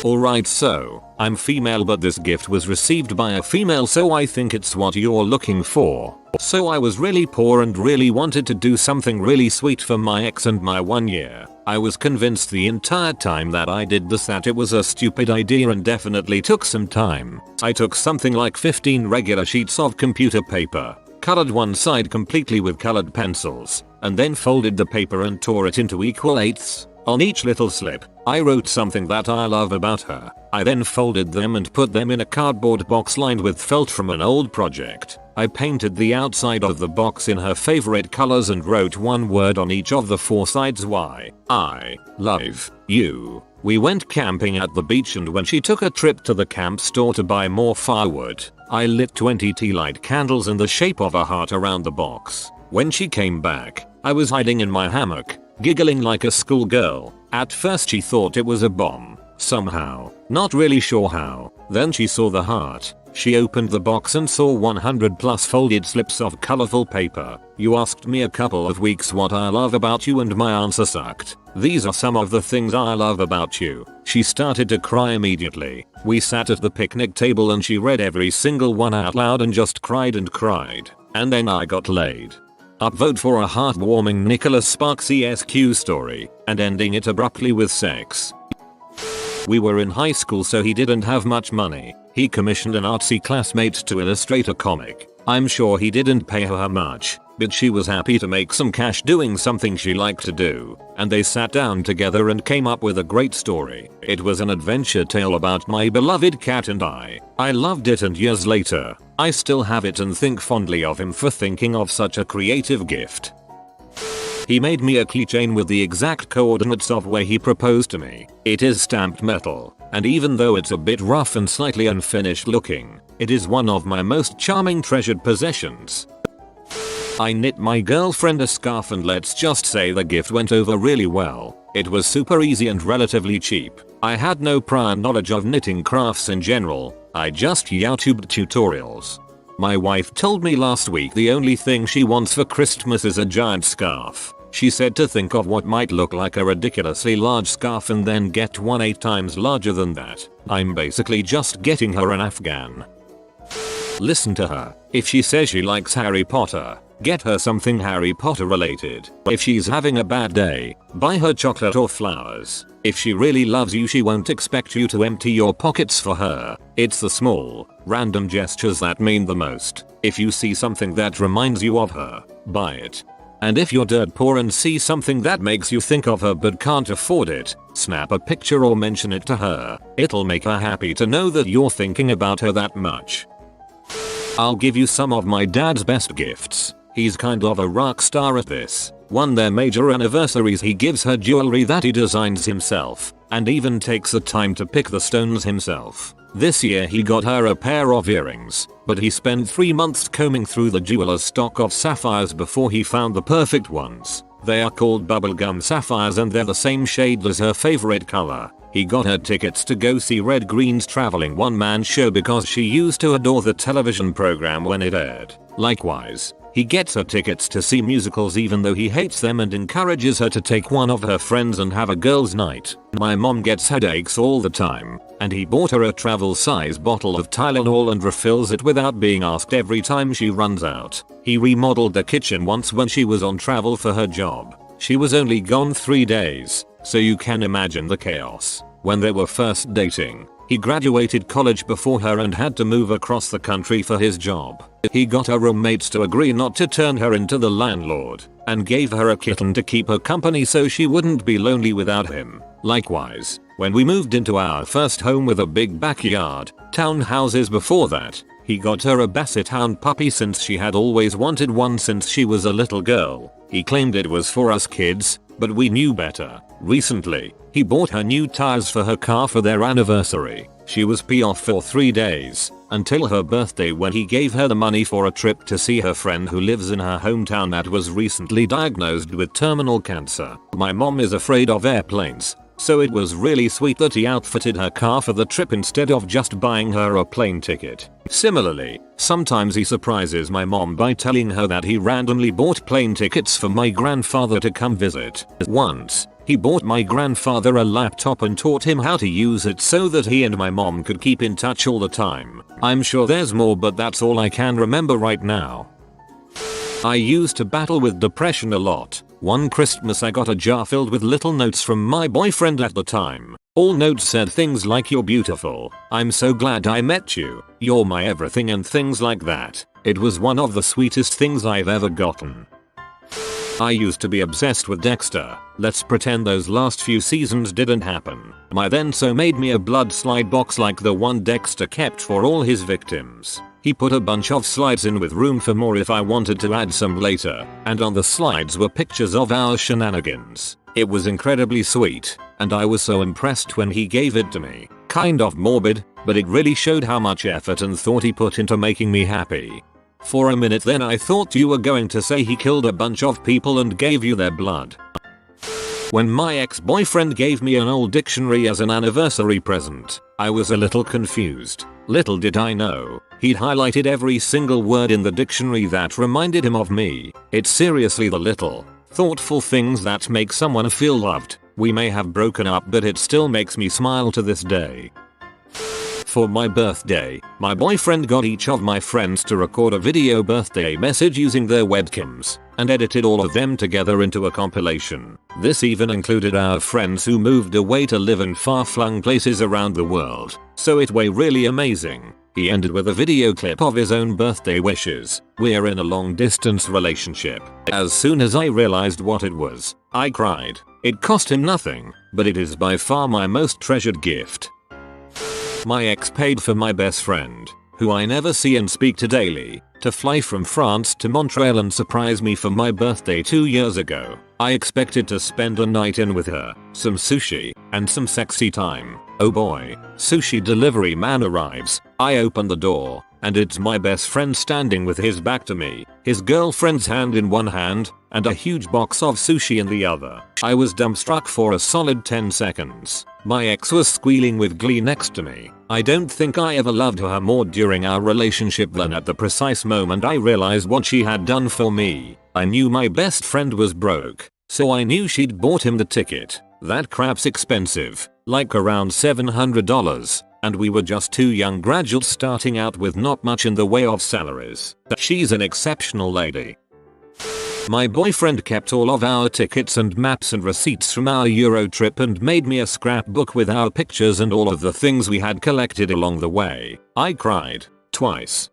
Alright, so, I'm female but this gift was received by a female, so I think it's what you're looking for. So I was really poor and really wanted to do something really sweet for my ex and my 1 year. I was convinced the entire time that I did this that it was a stupid idea and definitely took some time. I took something like 15 regular sheets of computer paper, colored one side completely with colored pencils, and then folded the paper and tore it into equal eighths. On each little slip, I wrote something that I love about her. I then folded them and put them in a cardboard box lined with felt from an old project. I painted the outside of the box in her favorite colors and wrote one word on each of the 4 sides: "Why, I love you." We went camping at the beach, and when she took a trip to the camp store to buy more firewood, I lit 20 tea light candles in the shape of a heart around the box. When she came back, I was hiding in my hammock, giggling like a schoolgirl. At first she thought it was a bomb, somehow, not really sure how. Then she saw the heart. She opened the box and saw 100 plus folded slips of colorful paper. "You asked me a couple of weeks what I love about you and my answer sucked. These are some of the things I love about you." She started to cry immediately. We sat at the picnic table and she read every single one out loud and just cried and cried. And then I got laid. Upvote for a heartwarming Nicholas Sparks ESQ story, and ending it abruptly with sex. We were in high school, so he didn't have much money. He commissioned an artsy classmate to illustrate a comic. I'm sure he didn't pay her much, but she was happy to make some cash doing something she liked to do, and they sat down together and came up with a great story. It was an adventure tale about my beloved cat and I. I loved it, and years later, I still have it and think fondly of him for thinking of such a creative gift. He made me a keychain with the exact coordinates of where he proposed to me. It is stamped metal, and even though it's a bit rough and slightly unfinished looking, it is one of my most charming treasured possessions. I knit my girlfriend a scarf, and let's just say the gift went over really well. It was super easy and relatively cheap. I had no prior knowledge of knitting crafts in general. I just YouTubed tutorials. My wife told me last week the only thing she wants for Christmas is a giant scarf. She said to think of what might look like a ridiculously large scarf and then get one 8 times larger than that. I'm basically just getting her an Afghan. Listen to her. If she says she likes Harry Potter, get her something Harry Potter related. If she's having a bad day, buy her chocolate or flowers. If she really loves you, she won't expect you to empty your pockets for her. It's the small, random gestures that mean the most. If you see something that reminds you of her, buy it. And if you're dirt poor and see something that makes you think of her but can't afford it, snap a picture or mention it to her. It'll make her happy to know that you're thinking about her that much. I'll give you some of my dad's best gifts. He's kind of a rock star at this. On their major anniversaries he gives her jewelry that he designs himself, and even takes the time to pick the stones himself. This year he got her a pair of earrings, but he spent 3 months combing through the jeweler's stock of sapphires before he found the perfect ones. They are called bubblegum sapphires and they're the same shade as her favorite color. He got her tickets to go see Red Green's traveling one-man show because she used to adore the television program when it aired. Likewise, he gets her tickets to see musicals even though he hates them and encourages her to take one of her friends and have a girls' night. My mom gets headaches all the time, and he bought her a travel-size bottle of Tylenol and refills it without being asked every time she runs out. He remodeled the kitchen once when she was on travel for her job. She was only gone 3 days, so you can imagine the chaos. When they were first dating, he graduated college before her and had to move across the country for his job. He got her roommates to agree not to turn her into the landlord, and gave her a kitten to keep her company so she wouldn't be lonely without him. Likewise, when we moved into our first home with a big backyard, townhouses before that, he got her a Basset Hound puppy since she had always wanted one since she was a little girl. He claimed it was for us kids, but we knew better. Recently, he bought her new tires for her car for their anniversary. She was off for 3 days, until her birthday when he gave her the money for a trip to see her friend who lives in her hometown that was recently diagnosed with terminal cancer. My mom is afraid of airplanes, so it was really sweet that he outfitted her car for the trip instead of just buying her a plane ticket. Similarly, sometimes he surprises my mom by telling her that he randomly bought plane tickets for my grandfather to come visit. Once, he bought my grandfather a laptop and taught him how to use it so that he and my mom could keep in touch all the time. I'm sure there's more, but that's all I can remember right now. I used to battle with depression a lot. One Christmas I got a jar filled with little notes from my boyfriend at the time. All notes said things like "You're beautiful," "I'm so glad I met you," "You're my everything," and things like that. It was one of the sweetest things I've ever gotten. I used to be obsessed with Dexter. Let's pretend those last few seasons didn't happen. My then so made me a blood slide box like the one Dexter kept for all his victims. He put a bunch of slides in with room for more if I wanted to add some later, and on the slides were pictures of our shenanigans. It was incredibly sweet, and I was so impressed when he gave it to me. Kind of morbid, but it really showed how much effort and thought he put into making me happy. For a minute then I thought you were going to say he killed a bunch of people and gave you their blood. When my ex-boyfriend gave me an old dictionary as an anniversary present, I was a little confused. Little did I know, he'd highlighted every single word in the dictionary that reminded him of me. It's seriously the little, thoughtful things that make someone feel loved. We may have broken up, but it still makes me smile to this day. For my birthday, my boyfriend got each of my friends to record a video birthday message using their webcams, and edited all of them together into a compilation. This even included our friends who moved away to live in far-flung places around the world, so it was really amazing. He ended with a video clip of his own birthday wishes. We're in a long-distance relationship. As soon as I realized what it was, I cried. It cost him nothing, but it is by far my most treasured gift. My ex paid for my best friend, who I never see and speak to daily, to fly from France to Montreal and surprise me for my birthday 2 years ago. I expected to spend a night in with her, some sushi, and some sexy time. Oh boy, sushi delivery man arrives. I open the door, and it's my best friend standing with his back to me, his girlfriend's hand in one hand, and a huge box of sushi in the other. I was dumbstruck for a solid 10 seconds. My ex was squealing with glee next to me. I don't think I ever loved her more during our relationship than at the precise moment I realized what she had done for me. I knew my best friend was broke, so I knew she'd bought him the ticket. That crap's expensive, like around $700. And we were just two young graduates starting out with not much in the way of salaries. She's an exceptional lady. My boyfriend kept all of our tickets and maps and receipts from our Euro trip and made me a scrapbook with our pictures and all of the things we had collected along the way. I cried twice.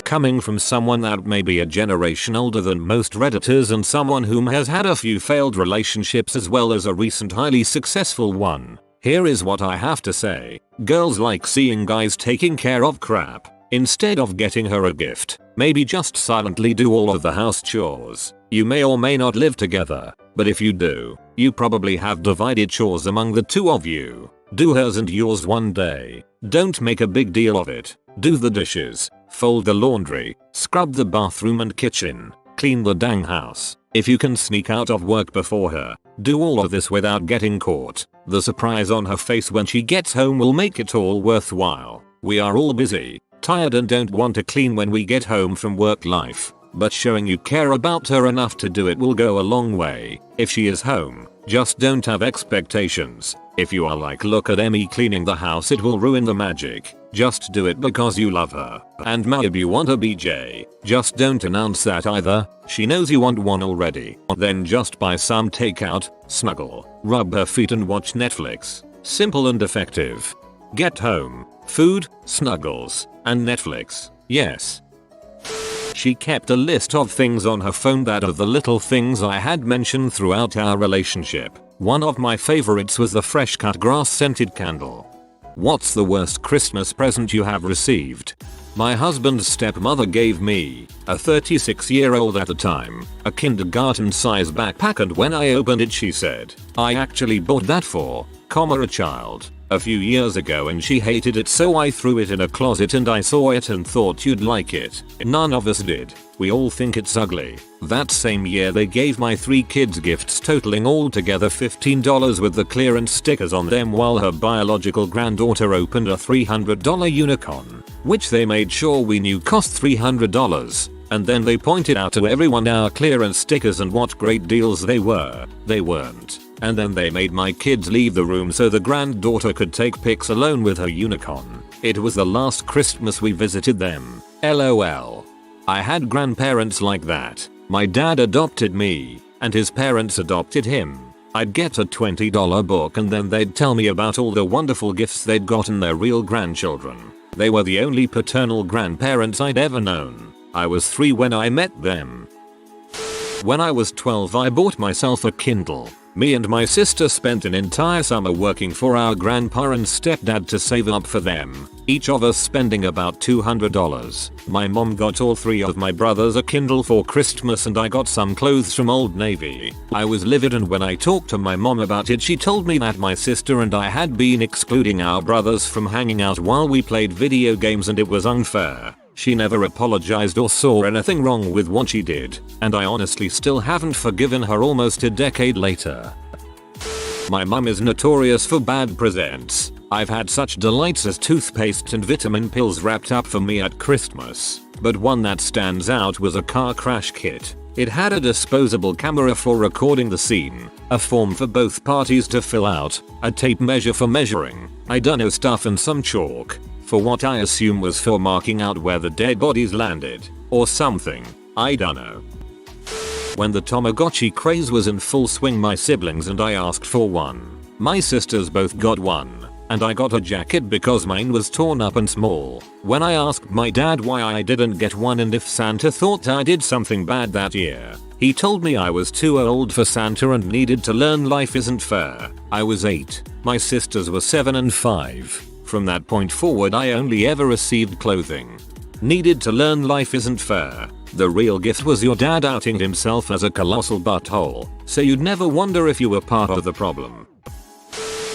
Coming from someone that may be a generation older than most Redditors and someone whom has had a few failed relationships as well as a recent highly successful one, here is what I have to say. Girls like seeing guys taking care of crap. Instead of getting her a gift, maybe just silently do all of the house chores. You may or may not live together, but if you do, you probably have divided chores among the two of you. Do hers and yours one day. Don't make a big deal of it. Do the dishes, fold the laundry, scrub the bathroom and kitchen, clean the dang house. If you can sneak out of work before her, Do all of this without getting caught. The surprise on her face when she gets home will make it all worthwhile. We are all busy, tired and don't want to clean when we get home from work life. But showing you care about her enough to do it will go a long way. If she is home, just don't have expectations. If you are like, look at Emmy cleaning the house, it will ruin the magic. Just do it because you love her. And maybe you want a BJ. Just don't announce that either. She knows you want one already. Then just buy some takeout, snuggle, rub her feet and watch Netflix. Simple and effective. Get home, food, snuggles, and Netflix. Yes. She kept a list of things on her phone that are the little things I had mentioned throughout our relationship. One of my favorites was the fresh cut grass scented candle. What's the worst Christmas present you have received? My husband's stepmother gave me, a 36-year-old at the time, a kindergarten size backpack, and when I opened it she said, "I actually bought that for, a child, a few years ago and she hated it, so I threw it in a closet and I saw it and thought you'd like it." None of us did. We all think it's ugly. That same year they gave my 3 kids gifts totaling altogether $15 with the clearance stickers on them, while her biological granddaughter opened a $300 unicorn, which they made sure we knew cost $300. And then they pointed out to everyone our clearance stickers and what great deals they were. They weren't. And then they made my kids leave the room so the granddaughter could take pics alone with her unicorn. It was the last Christmas we visited them. LOL. I had grandparents like that. My dad adopted me, and his parents adopted him. I'd get a $20 book and then they'd tell me about all the wonderful gifts they'd gotten their real grandchildren. They were the only paternal grandparents I'd ever known. I was 3 when I met them. When I was 12 I bought myself a Kindle. Me and my sister spent an entire summer working for our grandpa and stepdad to save up for them, each of us spending about $200. My mom got all 3 of my brothers a Kindle for Christmas and I got some clothes from Old Navy. I was livid, and when I talked to my mom about it she told me that my sister and I had been excluding our brothers from hanging out while we played video games and it was unfair. She never apologized or saw anything wrong with what she did, and I honestly still haven't forgiven her almost a decade later. My mum is notorious for bad presents. I've had such delights as toothpaste and vitamin pills wrapped up for me at Christmas, but one that stands out was a car crash kit. It had a disposable camera for recording the scene, a form for both parties to fill out, a tape measure for measuring, I dunno stuff, and some chalk for what I assume was for marking out where the dead bodies landed, or something, I dunno. When the Tamagotchi craze was in full swing, my siblings and I asked for one. My sisters both got one, and I got a jacket because mine was torn up and small. When I asked my dad why I didn't get one and if Santa thought I did something bad that year, he told me I was too old for Santa and needed to learn life isn't fair. I was 8, my sisters were 7 and 5. From that point forward I only ever received clothing. Needed to learn life isn't fair. The real gift was your dad outing himself as a colossal butthole, so you'd never wonder if you were part of the problem.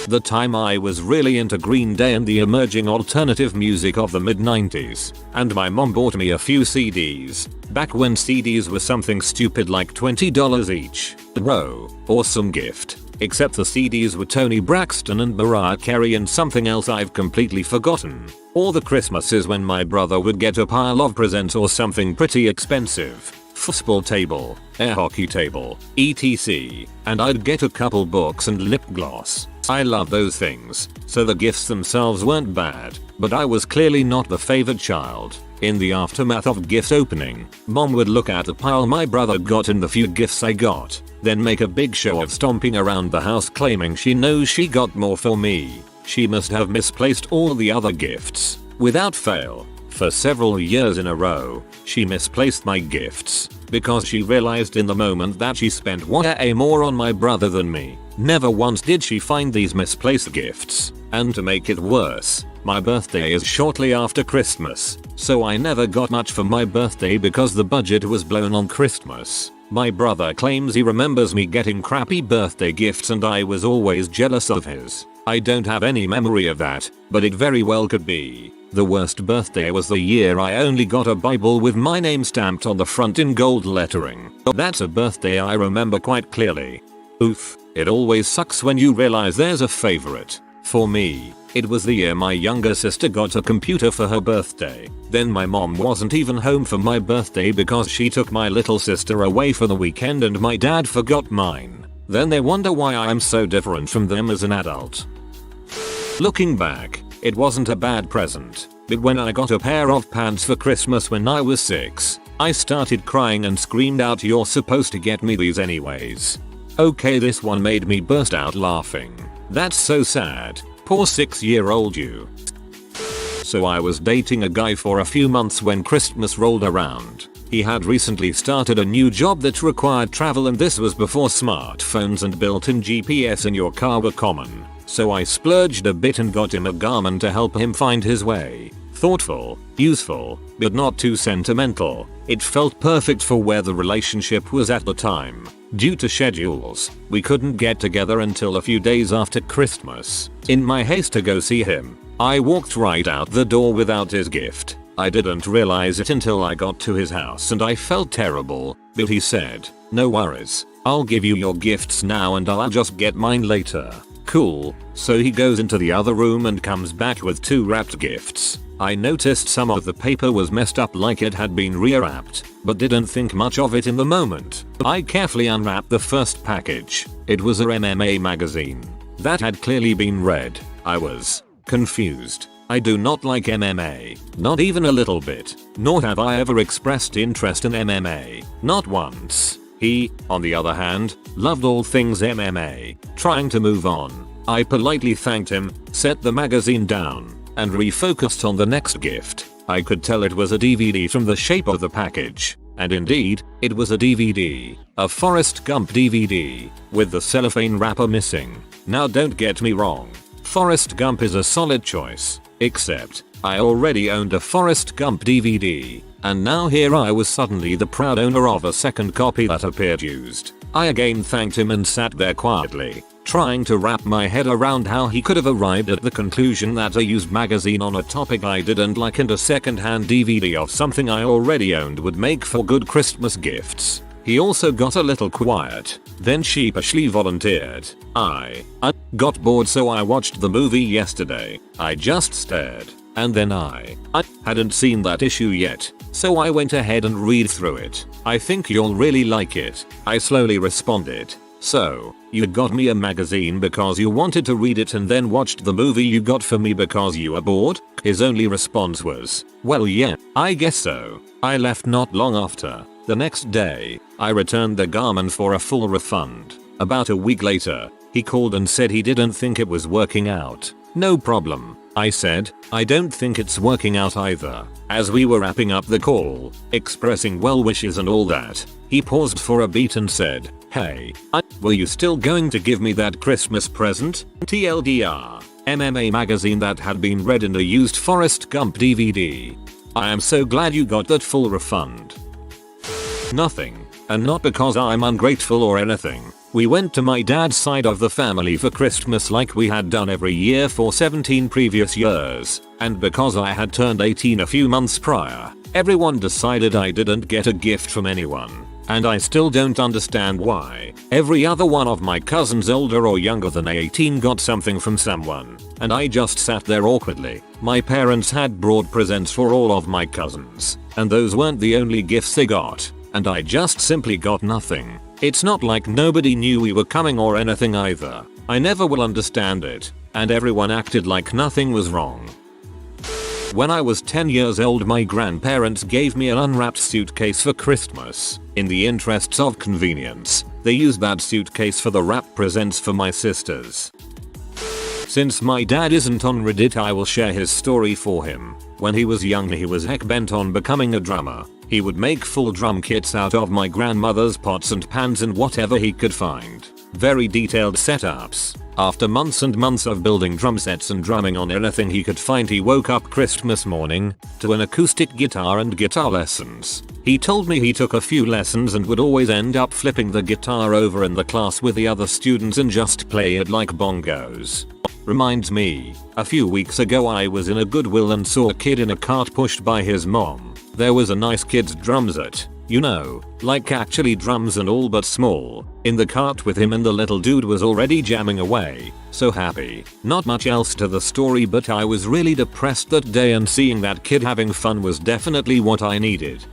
The time I was really into Green Day and the emerging alternative music of the mid-90s, and my mom bought me a few CDs, back when CDs were something stupid like $20 each. Bro, awesome gift. Except the CDs were Toni Braxton and Mariah Carey and something else I've completely forgotten. Or the Christmases when my brother would get a pile of presents or something pretty expensive. Football table, air hockey table, etc. And I'd get a couple books and lip gloss. I love those things, so the gifts themselves weren't bad, but I was clearly not the favored child. In the aftermath of gift opening, mom would look at the pile my brother got and the few gifts I got, then make a big show of stomping around the house claiming she knows she got more for me. She must have misplaced all the other gifts. Without fail, for several years in a row, she misplaced my gifts, because she realized in the moment that she spent way more on my brother than me. Never once did she find these misplaced gifts, and to make it worse, my birthday is shortly after Christmas, so I never got much for my birthday because the budget was blown on Christmas. My brother claims he remembers me getting crappy birthday gifts and I was always jealous of his. I don't have any memory of that, but it very well could be. The worst birthday was the year I only got a Bible with my name stamped on the front in gold lettering. That's a birthday I remember quite clearly. Oof, it always sucks when you realize there's a favorite. For me, it was the year my younger sister got a computer for her birthday. Then my mom wasn't even home for my birthday because she took my little sister away for the weekend and my dad forgot mine. Then they wonder why I'm so different from them as an adult. Looking back, it wasn't a bad present, but when I got a pair of pants for Christmas when I was 6, I started crying and screamed out, "You're supposed to get me these anyways." Okay, this one made me burst out laughing. That's so sad. Poor 6-year-old you. So I was dating a guy for a few months when Christmas rolled around. He had recently started a new job that required travel, and this was before smartphones and built-in GPS in your car were common. So I splurged a bit and got him a Garmin to help him find his way. Thoughtful, useful, but not too sentimental. It felt perfect for where the relationship was at the time. Due to schedules, we couldn't get together until a few days after Christmas. In my haste to go see him, I walked right out the door without his gift. I didn't realize it until I got to his house and I felt terrible, but he said, "No worries, I'll give you your gifts now and I'll just get mine later." Cool. So he goes into the other room and comes back with 2 wrapped gifts. I noticed some of the paper was messed up, like it had been rewrapped, but didn't think much of it in the moment. I carefully unwrapped the first package. It was a MMA magazine that had clearly been read. I was confused. I do not like MMA, not even a little bit, nor have I ever expressed interest in MMA, not once. He, on the other hand, loved all things MMA. Trying to move on, I politely thanked him, set the magazine down, and refocused on the next gift. I could tell it was a DVD from the shape of the package. And indeed, it was a DVD. A Forrest Gump DVD, with the cellophane wrapper missing. Now don't get me wrong, Forrest Gump is a solid choice. Except, I already owned a Forrest Gump DVD. And now here I was suddenly the proud owner of a second copy that appeared used. I again thanked him and sat there quietly, trying to wrap my head around how he could have arrived at the conclusion that a used magazine on a topic I didn't like and a second-hand DVD of something I already owned would make for good Christmas gifts. He also got a little quiet, then sheepishly volunteered, I got bored so I watched the movie yesterday. I just stared. And then I hadn't seen that issue yet, so I went ahead and read through it. I think you'll really like it, I slowly responded. So, you got me a magazine because you wanted to read it and then watched the movie you got for me because you were bored? His only response was, "Well yeah, I guess so." I left not long after. The next day, I returned the Garmin for a full refund. About a week later, he called and said he didn't think it was working out. "No problem," I said, "I don't think it's working out either." As we were wrapping up the call, expressing well wishes and all that, he paused for a beat and said, "Hey, were you still going to give me that Christmas present? TLDR, MMA magazine that had been read in a used Forrest Gump DVD. I am so glad you got that full refund." Nothing. And not because I'm ungrateful or anything. We went to my dad's side of the family for Christmas like we had done every year for 17 previous years, and because I had turned 18 a few months prior, everyone decided I didn't get a gift from anyone. And I still don't understand why. Every other one of my cousins older or younger than 18 got something from someone, and I just sat there awkwardly. My parents had brought presents for all of my cousins, and those weren't the only gifts they got, and I just simply got nothing. It's not like nobody knew we were coming or anything either. I never will understand it, and everyone acted like nothing was wrong. When I was 10 years old, my grandparents gave me an unwrapped suitcase for Christmas. In the interests of convenience, they used that suitcase for the wrapped presents for my sisters. Since my dad isn't on Reddit, I will share his story for him. When he was young, he was heck bent on becoming a drummer. He would make full drum kits out of my grandmother's pots and pans and whatever he could find. Very detailed setups. After months and months of building drum sets and drumming on anything he could find, he woke up Christmas morning to an acoustic guitar and guitar lessons. He told me he took a few lessons and would always end up flipping the guitar over in the class with the other students and just play it like bongos. Reminds me, a few weeks ago I was in a Goodwill and saw a kid in a cart pushed by his mom. There was a nice kid's drum set, You know, like actually drums and all but small. In the cart with him and the little dude was already jamming away. So happy. Not much else to the story, but I was really depressed that day and seeing that kid having fun was definitely what I needed.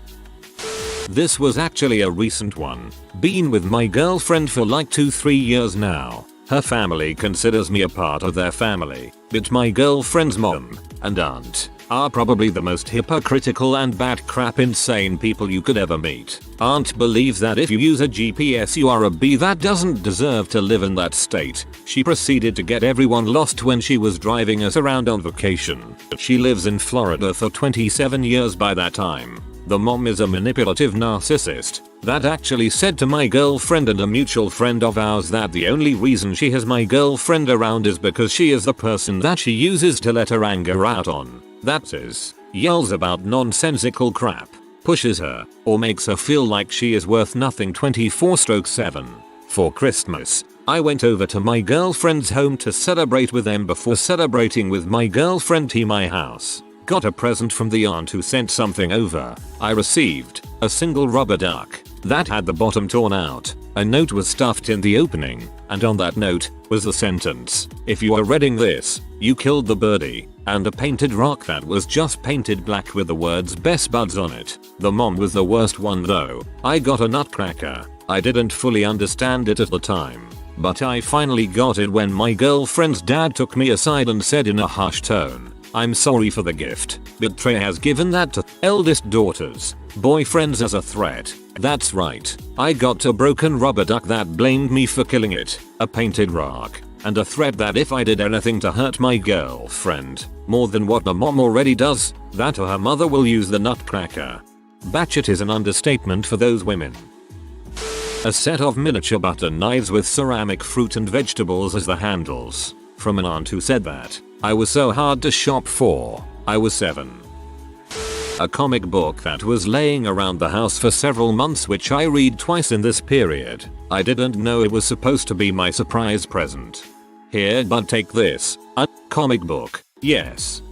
This was actually a recent one. Been with my girlfriend for like 2-3 years now. Her family considers me a part of their family, but my girlfriend's mom and aunt are probably the most hypocritical and bad crap insane people you could ever meet. Aunt believes that if you use a GPS you are a bee that doesn't deserve to live in that state. She proceeded to get everyone lost when she was driving us around on vacation. She lives in Florida for 27 years by that time. The mom is a manipulative narcissist that actually said to my girlfriend and a mutual friend of ours that the only reason she has my girlfriend around is because she is the person that she uses to let her anger out on. That is, yells about nonsensical crap, pushes her, or makes her feel like she is worth nothing 24/7. For Christmas, I went over to my girlfriend's home to celebrate with them before celebrating with my girlfriend to my house. Got a present from the aunt who sent something over. I received a single rubber duck that had the bottom torn out. A note was stuffed in the opening, and on that note was the sentence, "If you are reading this, you killed the birdie," and a painted rock that was just painted black with the words "Best Buds" on it. The mom was the worst one though. I got a nutcracker. I didn't fully understand it at the time, but I finally got it when my girlfriend's dad took me aside and said in a hushed tone, "I'm sorry for the gift, but Trey has given that to eldest daughter's boyfriends as a threat." That's right. I got a broken rubber duck that blamed me for killing it, a painted rock, and a threat that if I did anything to hurt my girlfriend, more than what the mom already does, that or her mother will use the nutcracker. Batshit is an understatement for those women. A set of miniature butter knives with ceramic fruit and vegetables as the handles. From an aunt who said that I was so hard to shop for. I was 7. A comic book that was laying around the house for several months which I read twice in this period. I didn't know it was supposed to be my surprise present. Here, but take this. A comic book. Yes.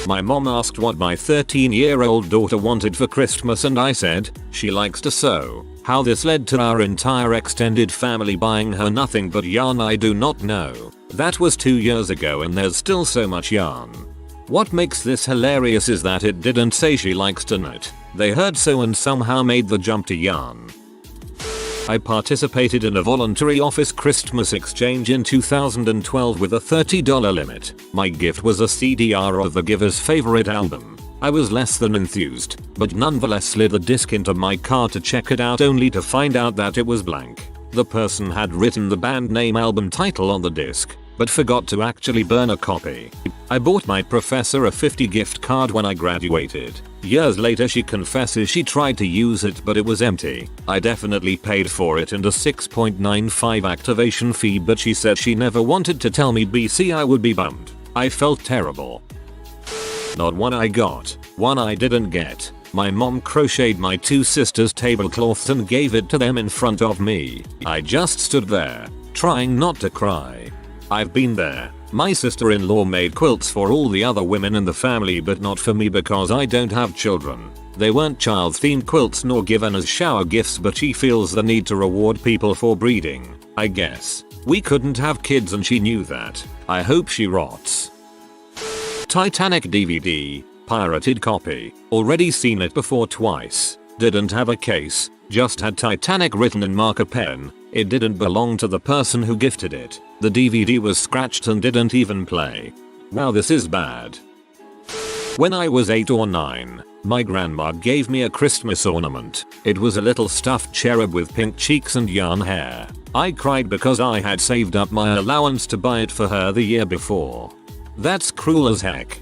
My mom asked what my 13-year-old daughter wanted for Christmas and I said, she likes to sew. How this led to our entire extended family buying her nothing but yarn I do not know. That was 2 years ago and there's still so much yarn. What makes this hilarious is that it didn't say she likes to knit. They heard sew and somehow made the jump to yarn. I participated in a voluntary office Christmas exchange in 2012 with a $30 limit. My gift was a CDR of the giver's favorite album. I was less than enthused, but nonetheless slid the disc into my car to check it out only to find out that it was blank. The person had written the band name album title on the disc, but forgot to actually burn a copy. I bought my professor a $50 gift card when I graduated. Years later she confesses she tried to use it but it was empty. I definitely paid for it and a 6.95 activation fee, but she said she never wanted to tell me BC I would be bummed. I felt terrible. Not one I got, one I didn't get. My mom crocheted my 2 sisters' tablecloths and gave it to them in front of me. I just stood there, trying not to cry. I've been there. My sister-in-law made quilts for all the other women in the family but not for me because I don't have children. They weren't child-themed quilts nor given as shower gifts, but she feels the need to reward people for breeding, I guess. We couldn't have kids and she knew that. I hope she rots. Titanic DVD, pirated copy, already seen it before twice, didn't have a case, just had Titanic written in marker pen. It didn't belong to the person who gifted it. The DVD was scratched and didn't even play. Wow, this is bad. When I was 8 or 9, my grandma gave me a Christmas ornament. It was a little stuffed cherub with pink cheeks and yarn hair. I cried because I had saved up my allowance to buy it for her the year before. That's cruel as heck.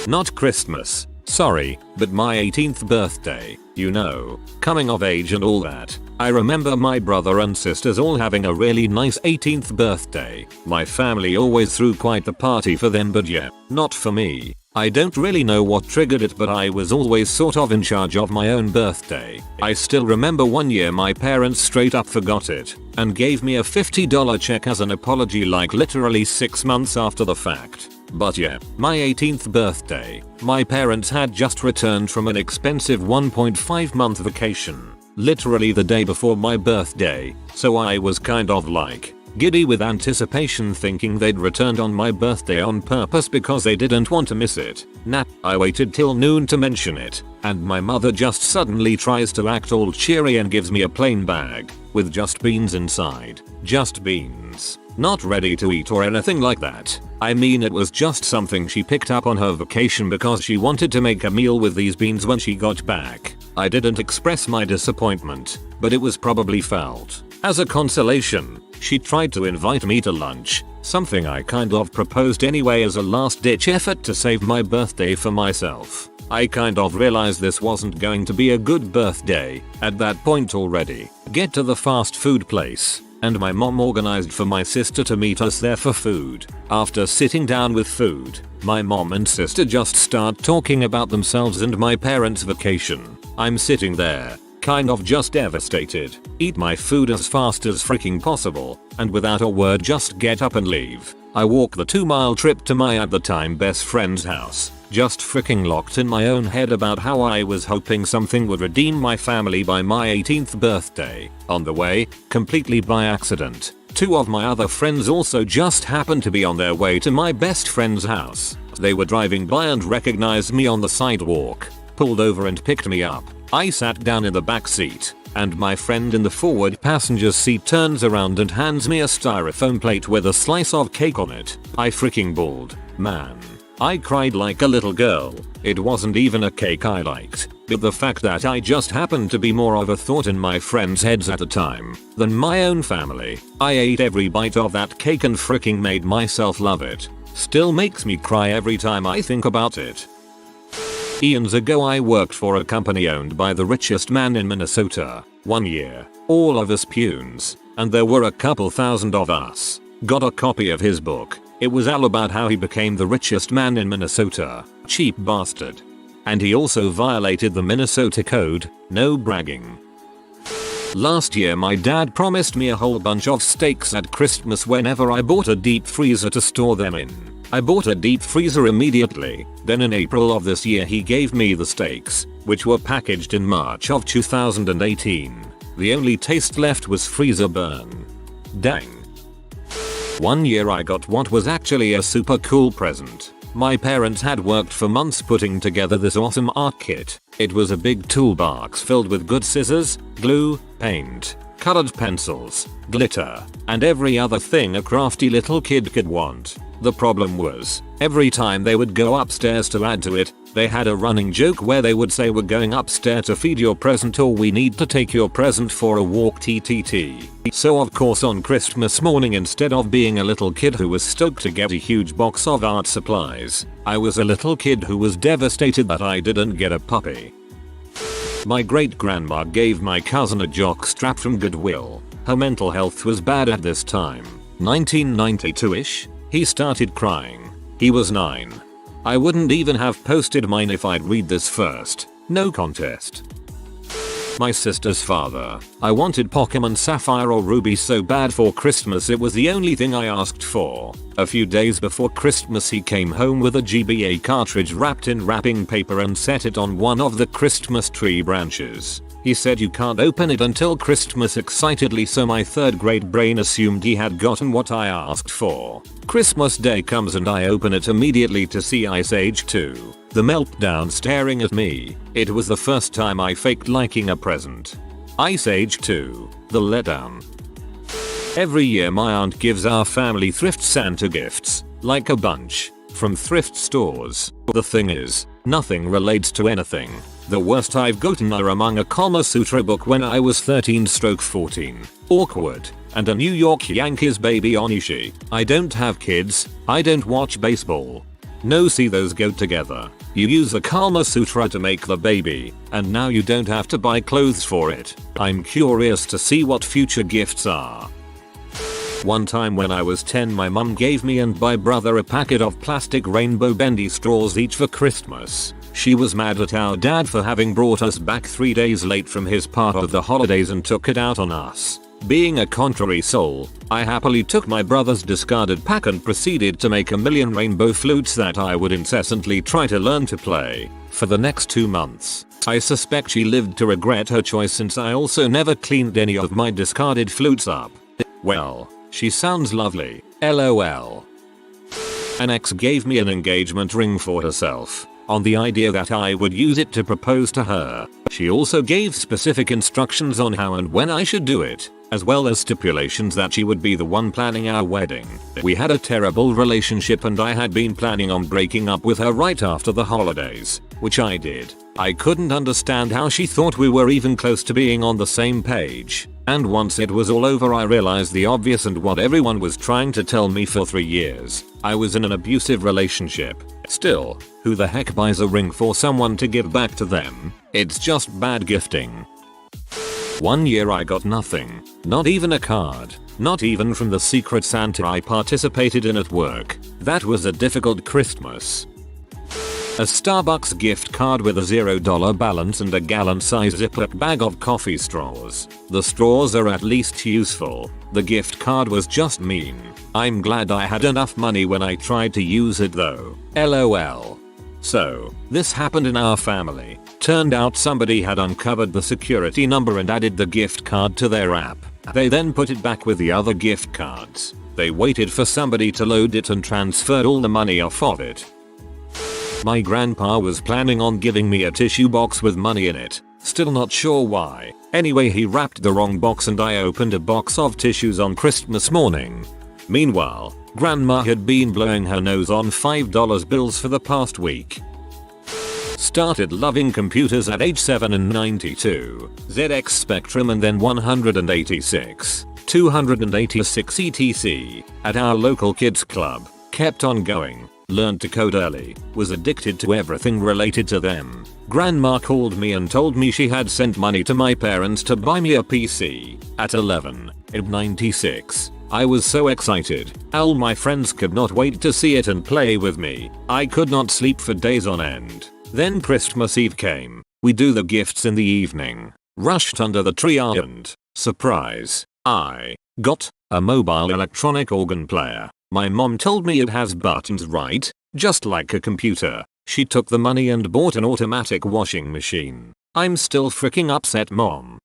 Not Christmas, sorry, but my 18th birthday, you know, coming of age and all that. I remember my brother and sisters all having a really nice 18th birthday. My family always threw quite the party for them, but yeah, not for me. I don't really know what triggered it, but I was always sort of in charge of my own birthday. I still remember one year my parents straight up forgot it and gave me a $50 check as an apology, like literally 6 months after the fact. But yeah, my 18th birthday, my parents had just returned from an expensive 1.5 month vacation, literally the day before my birthday, so I was kind of like giddy with anticipation, thinking they'd returned on my birthday on purpose because they didn't want to miss it. Nah, I waited till noon to mention it, and my mother just suddenly tries to act all cheery and gives me a plain bag with just beans inside. Just beans. Not ready to eat or anything like that. I mean, it was just something she picked up on her vacation because she wanted to make a meal with these beans when she got back. I didn't express my disappointment, but it was probably felt. As a consolation, she tried to invite me to lunch, something I kind of proposed anyway as a last-ditch effort to save my birthday for myself. I kind of realized this wasn't going to be a good birthday at that point already. Get to the fast food place, and my mom organized for my sister to meet us there for food. After sitting down with food, my mom and sister just start talking about themselves and my parents' vacation. I'm sitting there, kind of just devastated, eat my food as fast as freaking possible, and without a word just get up and leave. I walk the 2-mile trip to my at the time best friend's house, just freaking locked in my own head about how I was hoping something would redeem my family by my 18th birthday. On the way, completely by accident, 2 of my other friends also just happened to be on their way to my best friend's house. They were driving by and recognized me on the sidewalk, pulled over and picked me up. I sat down in the back seat, and my friend in the forward passenger seat turns around and hands me a styrofoam plate with a slice of cake on it. I freaking bawled. Man. I cried like a little girl. It wasn't even a cake I liked, but the fact that I just happened to be more of a thought in my friends' heads at the time than my own family. I ate every bite of that cake and freaking made myself love it. Still makes me cry every time I think about it. Eons ago I worked for a company owned by the richest man in Minnesota. One year, all of us punes, and there were a couple thousand of us, got a copy of his book. It was all about how he became the richest man in Minnesota. Cheap bastard. And he also violated the Minnesota code, no bragging. Last year my dad promised me a whole bunch of steaks at Christmas whenever I bought a deep freezer to store them in. I bought a deep freezer immediately, then in April of this year he gave me the steaks, which were packaged in March of 2018. The only taste left was freezer burn. Dang. One year I got what was actually a super cool present. My parents had worked for months putting together this awesome art kit. It was a big toolbox filled with good scissors, glue, paint, colored pencils, glitter, and every other thing a crafty little kid could want. The problem was, every time they would go upstairs to add to it, they had a running joke where they would say, "We're going upstairs to feed your present," or "We need to take your present for a walk TTT. So of course on Christmas morning, instead of being a little kid who was stoked to get a huge box of art supplies, I was a little kid who was devastated that I didn't get a puppy. My great grandma gave my cousin a jock strap from Goodwill. Her mental health was bad at this time, 1992ish. He started crying. He was 9. I wouldn't even have posted mine if I'd read this first. No contest. My sister's father. I wanted Pokemon Sapphire or Ruby so bad for Christmas, it was the only thing I asked for. A few days before Christmas he came home with a GBA cartridge wrapped in wrapping paper and set it on one of the Christmas tree branches. He said, "You can't open it until Christmas," excitedly, so my 3rd grade brain assumed he had gotten what I asked for. Christmas Day comes and I open it immediately to see Ice Age 2. The meltdown staring at me. It was the first time I faked liking a present. Ice Age 2. The letdown. Every year my aunt gives our family thrift Santa gifts, like a bunch, from thrift stores. The thing is, nothing relates to anything. The worst I've gotten are among a Kama Sutra book when I was 13/14, awkward, and a New York Yankees baby Onishi. I don't have kids, I don't watch baseball. No, see, those go together. You use the Kama Sutra to make the baby, and now you don't have to buy clothes for it. I'm curious to see what future gifts are. One time when I was 10, my mum gave me and my brother a packet of plastic rainbow bendy straws each for Christmas. She was mad at our dad for having brought us back 3 days late from his part of the holidays and took it out on us. Being a contrary soul, I happily took my brother's discarded pack and proceeded to make a million rainbow flutes that I would incessantly try to learn to play for the next 2 months. I suspect she lived to regret her choice since I also never cleaned any of my discarded flutes up. Well, she sounds lovely, lol. An ex gave me an engagement ring for herself, on the idea that I would use it to propose to her. She also gave specific instructions on how and when I should do it, as well as stipulations that she would be the one planning our wedding. We had a terrible relationship and I had been planning on breaking up with her right after the holidays, which I did. I couldn't understand how she thought we were even close to being on the same page. And once it was all over I realized the obvious and what everyone was trying to tell me for 3 years. I was in an abusive relationship. Still, who the heck buys a ring for someone to give back to them? It's just bad gifting. One year I got nothing. Not even a card. Not even from the secret Santa I participated in at work. That was a difficult Christmas. A Starbucks gift card with a $0 balance and a gallon-sized Ziploc bag of coffee straws. The straws are at least useful. The gift card was just mean. I'm glad I had enough money when I tried to use it though. LOL. So, this happened in our family. Turned out somebody had uncovered the security number and added the gift card to their app. They then put it back with the other gift cards. They waited for somebody to load it and transferred all the money off of it. My grandpa was planning on giving me a tissue box with money in it. Still not sure why. Anyway, he wrapped the wrong box and I opened a box of tissues on Christmas morning. Meanwhile, grandma had been blowing her nose on $5 bills for the past week. Started loving computers at age 7 and 92. ZX Spectrum and then 186. 286 etc. At our local kids club. Kept on going. Learned to code early, was addicted to everything related to them. Grandma called me and told me she had sent money to my parents to buy me a PC. At 11, at 96. I was so excited. All my friends could not wait to see it and play with me. I could not sleep for days on end. Then Christmas Eve came. We do the gifts in the evening. Rushed under the tree and, surprise, I got a mobile electronic organ player. My mom told me it has buttons, right? Just like a computer. She took the money and bought an automatic washing machine. I'm still freaking upset, mom.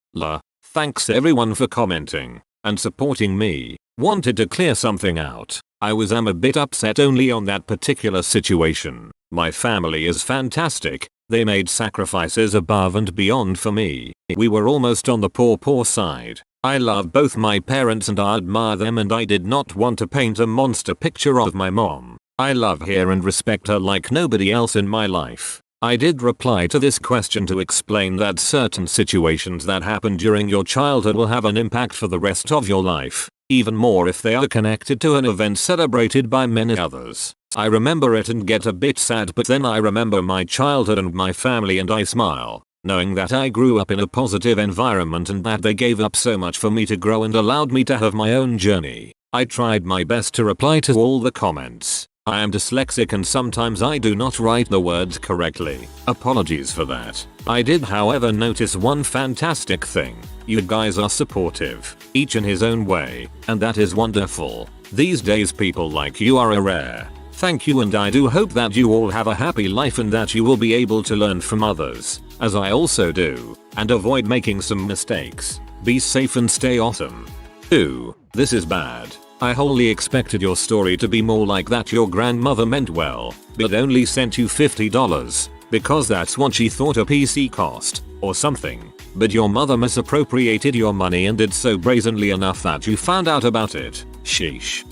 Thanks everyone for commenting and supporting me. Wanted to clear something out. I was a bit upset only on that particular situation. My family is fantastic. They made sacrifices above and beyond for me. We were almost on the poor side. I love both my parents and I admire them and I did not want to paint a monster picture of my mom. I love her and respect her like nobody else in my life. I did reply to this question to explain that certain situations that happen during your childhood will have an impact for the rest of your life, even more if they are connected to an event celebrated by many others. I remember it and get a bit sad, but then I remember my childhood and my family and I smile, knowing that I grew up in a positive environment and that they gave up so much for me to grow and allowed me to have my own journey. I tried my best to reply to all the comments. I am dyslexic and sometimes I do not write the words correctly. Apologies for that. I did however notice one fantastic thing. You guys are supportive, each in his own way, and that is wonderful. These days people like you are rare. Thank you, and I do hope that you all have a happy life and that you will be able to learn from others, as I also do, and avoid making some mistakes. Be safe and stay awesome. Ooh, this is bad. I wholly expected your story to be more like that your grandmother meant well, but only sent you $50, because that's what she thought a PC cost, or something. But your mother misappropriated your money and did so brazenly enough that you found out about it. Sheesh.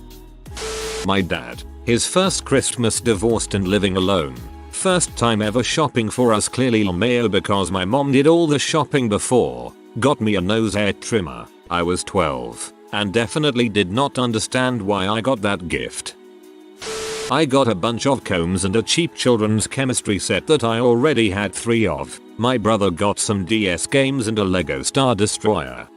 My dad. His first Christmas divorced and living alone. First time ever shopping for us, clearly LMAO because my mom did all the shopping before. Got me a nose hair trimmer. I was 12 and definitely did not understand why I got that gift. I got a bunch of combs and a cheap children's chemistry set that I already had 3 of. My brother got some DS games and a Lego Star Destroyer.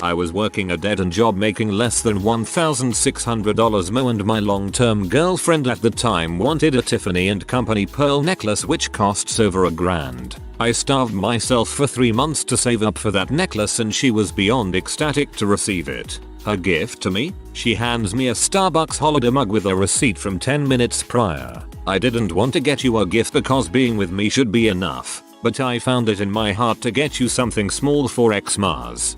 I was working a dead-end job making less than $1,600 more, and my long-term girlfriend at the time wanted a Tiffany & Company pearl necklace which costs over $1,000. I starved myself for 3 months to save up for that necklace, and she was beyond ecstatic to receive it. Her gift to me? She hands me a Starbucks holiday mug with a receipt from 10 minutes prior. I didn't want to get you a gift because being with me should be enough, but I found it in my heart to get you something small for Xmas.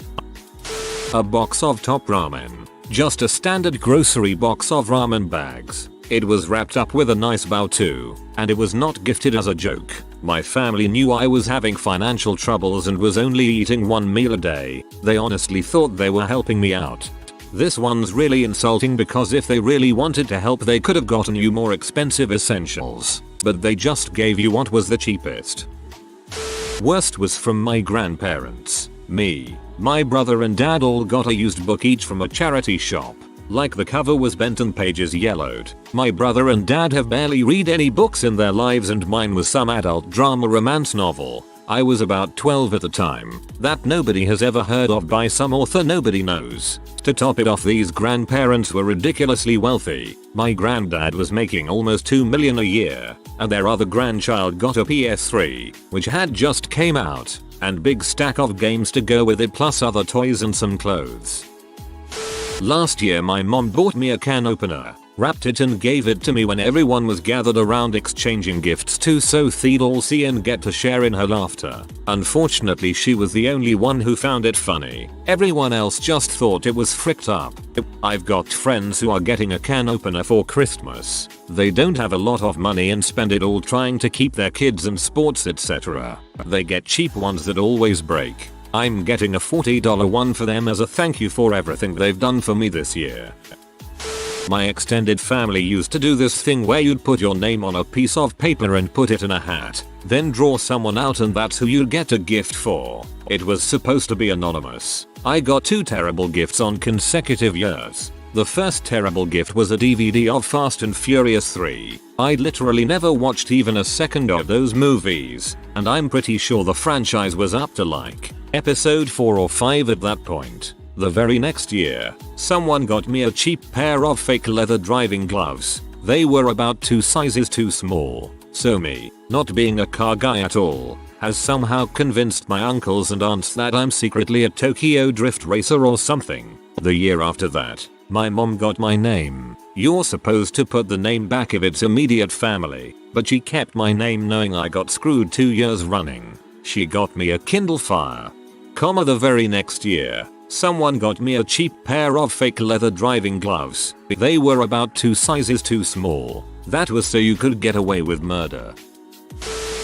A box of top ramen. Just a standard grocery box of ramen bags. It was wrapped up with a nice bow too, and it was not gifted as a joke. My family knew I was having financial troubles and was only eating 1 meal a day. They honestly thought they were helping me out. This one's really insulting because if they really wanted to help they could have gotten you more expensive essentials, but they just gave you what was the cheapest. Worst was from my grandparents. Me, my brother and dad all got a used book each from a charity shop. Like the cover was bent and pages yellowed. My brother and dad have barely read any books in their lives, and mine was some adult drama romance novel. I was about 12 at the time, that nobody has ever heard of by some author nobody knows. To top it off, these grandparents were ridiculously wealthy. My granddad was making almost $2 million a year, and their other grandchild got a PS3, which had just came out, and big stack of games to go with it, plus other toys and some clothes. Last year my mom bought me a can opener, wrapped it and gave it to me when everyone was gathered around exchanging gifts too, so they'd all see and get to share in her laughter. Unfortunately she was the only one who found it funny. Everyone else just thought it was fricked up. I've got friends who are getting a can opener for Christmas. They don't have a lot of money and spend it all trying to keep their kids in sports etc. They get cheap ones that always break. I'm getting a $40 one for them as a thank you for everything they've done for me this year. My extended family used to do this thing where you'd put your name on a piece of paper and put it in a hat, then draw someone out and that's who you'd get a gift for. It was supposed to be anonymous. I got 2 terrible gifts on consecutive years. The first terrible gift was a DVD of Fast and Furious 3. I'd literally never watched even a second of those movies, and I'm pretty sure the franchise was up to like episode 4 or 5 at that point. The very next year, someone got me a cheap pair of fake leather driving gloves. They were about 2 sizes too small, so me, not being a car guy at all, has somehow convinced my uncles and aunts that I'm secretly a Tokyo drift racer or something. The year after that, my mom got my name. You're supposed to put the name back if it's immediate family, but she kept my name knowing I got screwed 2 years running. She got me a Kindle Fire. The very next year, someone got me a cheap pair of fake leather driving gloves. They were about 2 sizes too small. That was so you could get away with murder.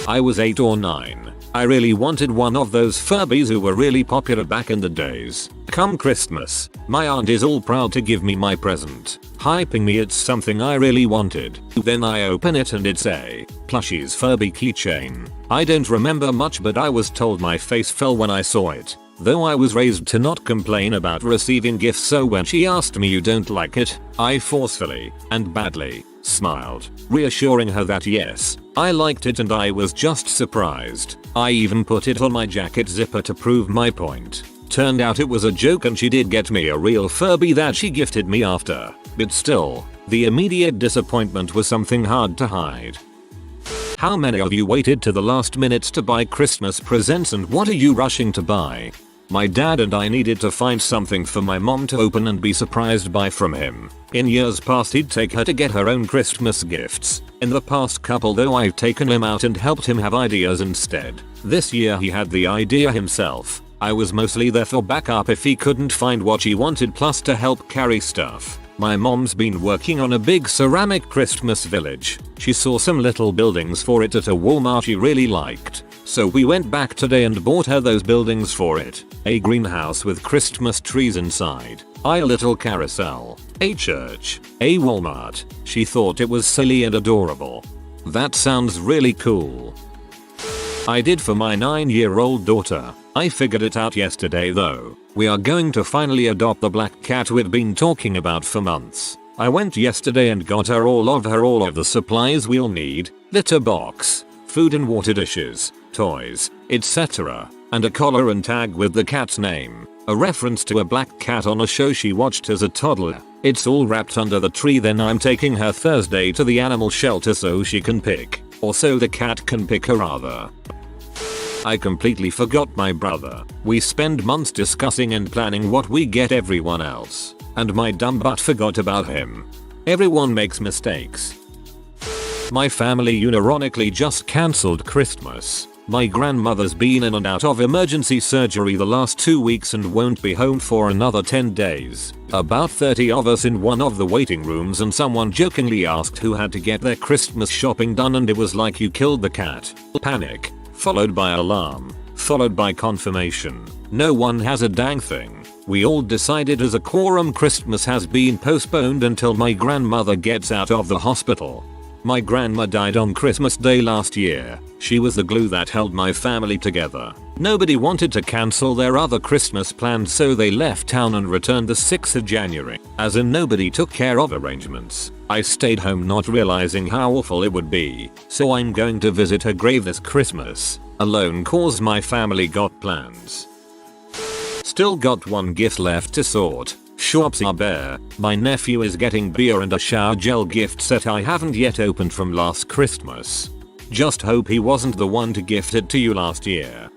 I was 8 or 9. I really wanted one of those Furbies who were really popular back in the days. Come Christmas, my aunt is all proud to give me my present, hyping me it's something I really wanted. Then I open it and it's a Plushies Furby keychain. I don't remember much, but I was told my face fell when I saw it. Though I was raised to not complain about receiving gifts, so when she asked me you don't like it, I forcefully and badly smiled, reassuring her that yes, I liked it and I was just surprised. I even put it on my jacket zipper to prove my point. Turned out it was a joke and she did get me a real Furby that she gifted me after, but still, the immediate disappointment was something hard to hide. How many of you waited to the last minute to buy Christmas presents, and what are you rushing to buy? My dad and I needed to find something for my mom to open and be surprised by from him. In years past he'd take her to get her own Christmas gifts. In the past couple though I've taken him out and helped him have ideas instead. This year he had the idea himself. I was mostly there for backup if he couldn't find what he wanted, plus to help carry stuff. My mom's been working on a big ceramic Christmas village. She saw some little buildings for it at a Walmart she really liked. So we went back today and bought her those buildings for it. A greenhouse with Christmas trees inside, a little carousel, a church, a Walmart. She thought it was silly and adorable. That sounds really cool. I did for my 9-year-old daughter. I figured it out yesterday though. We are going to finally adopt the black cat we'd been talking about for months. I went yesterday and got her all of the supplies we'll need, litter box, food and water dishes, toys, etc. and a collar and tag with the cat's name. A reference to a black cat on a show she watched as a toddler. It's all wrapped under the tree, then I'm taking her Thursday to the animal shelter so she can pick. Or so the cat can pick her rather. I completely forgot my brother. We spend months discussing and planning what we get everyone else. And my dumb butt forgot about him. Everyone makes mistakes. My family unironically just cancelled Christmas. My grandmother's been in and out of emergency surgery the last 2 weeks and won't be home for another 10 days. About 30 of us in one of the waiting rooms, and someone jokingly asked who had to get their Christmas shopping done, and it was like you killed the cat. Panic. Followed by alarm. Followed by confirmation. No one has a dang thing. We all decided as a quorum Christmas has been postponed until my grandmother gets out of the hospital. My grandma died on Christmas Day last year. She was the glue that held my family together. Nobody wanted to cancel their other Christmas plans, so they left town and returned the 6th of January. As in nobody took care of arrangements. I stayed home not realizing how awful it would be. So I'm going to visit her grave this Christmas. Alone cause my family got plans. Still got one gift left to sort. Shops are bare. My nephew is getting beer and a shower gel gift set I haven't yet opened from last Christmas. Just hope he wasn't the one to gift it to you last year.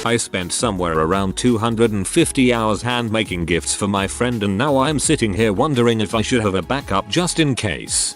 I spent somewhere around 250 hours hand making gifts for my friend, and now I'm sitting here wondering if I should have a backup just in case.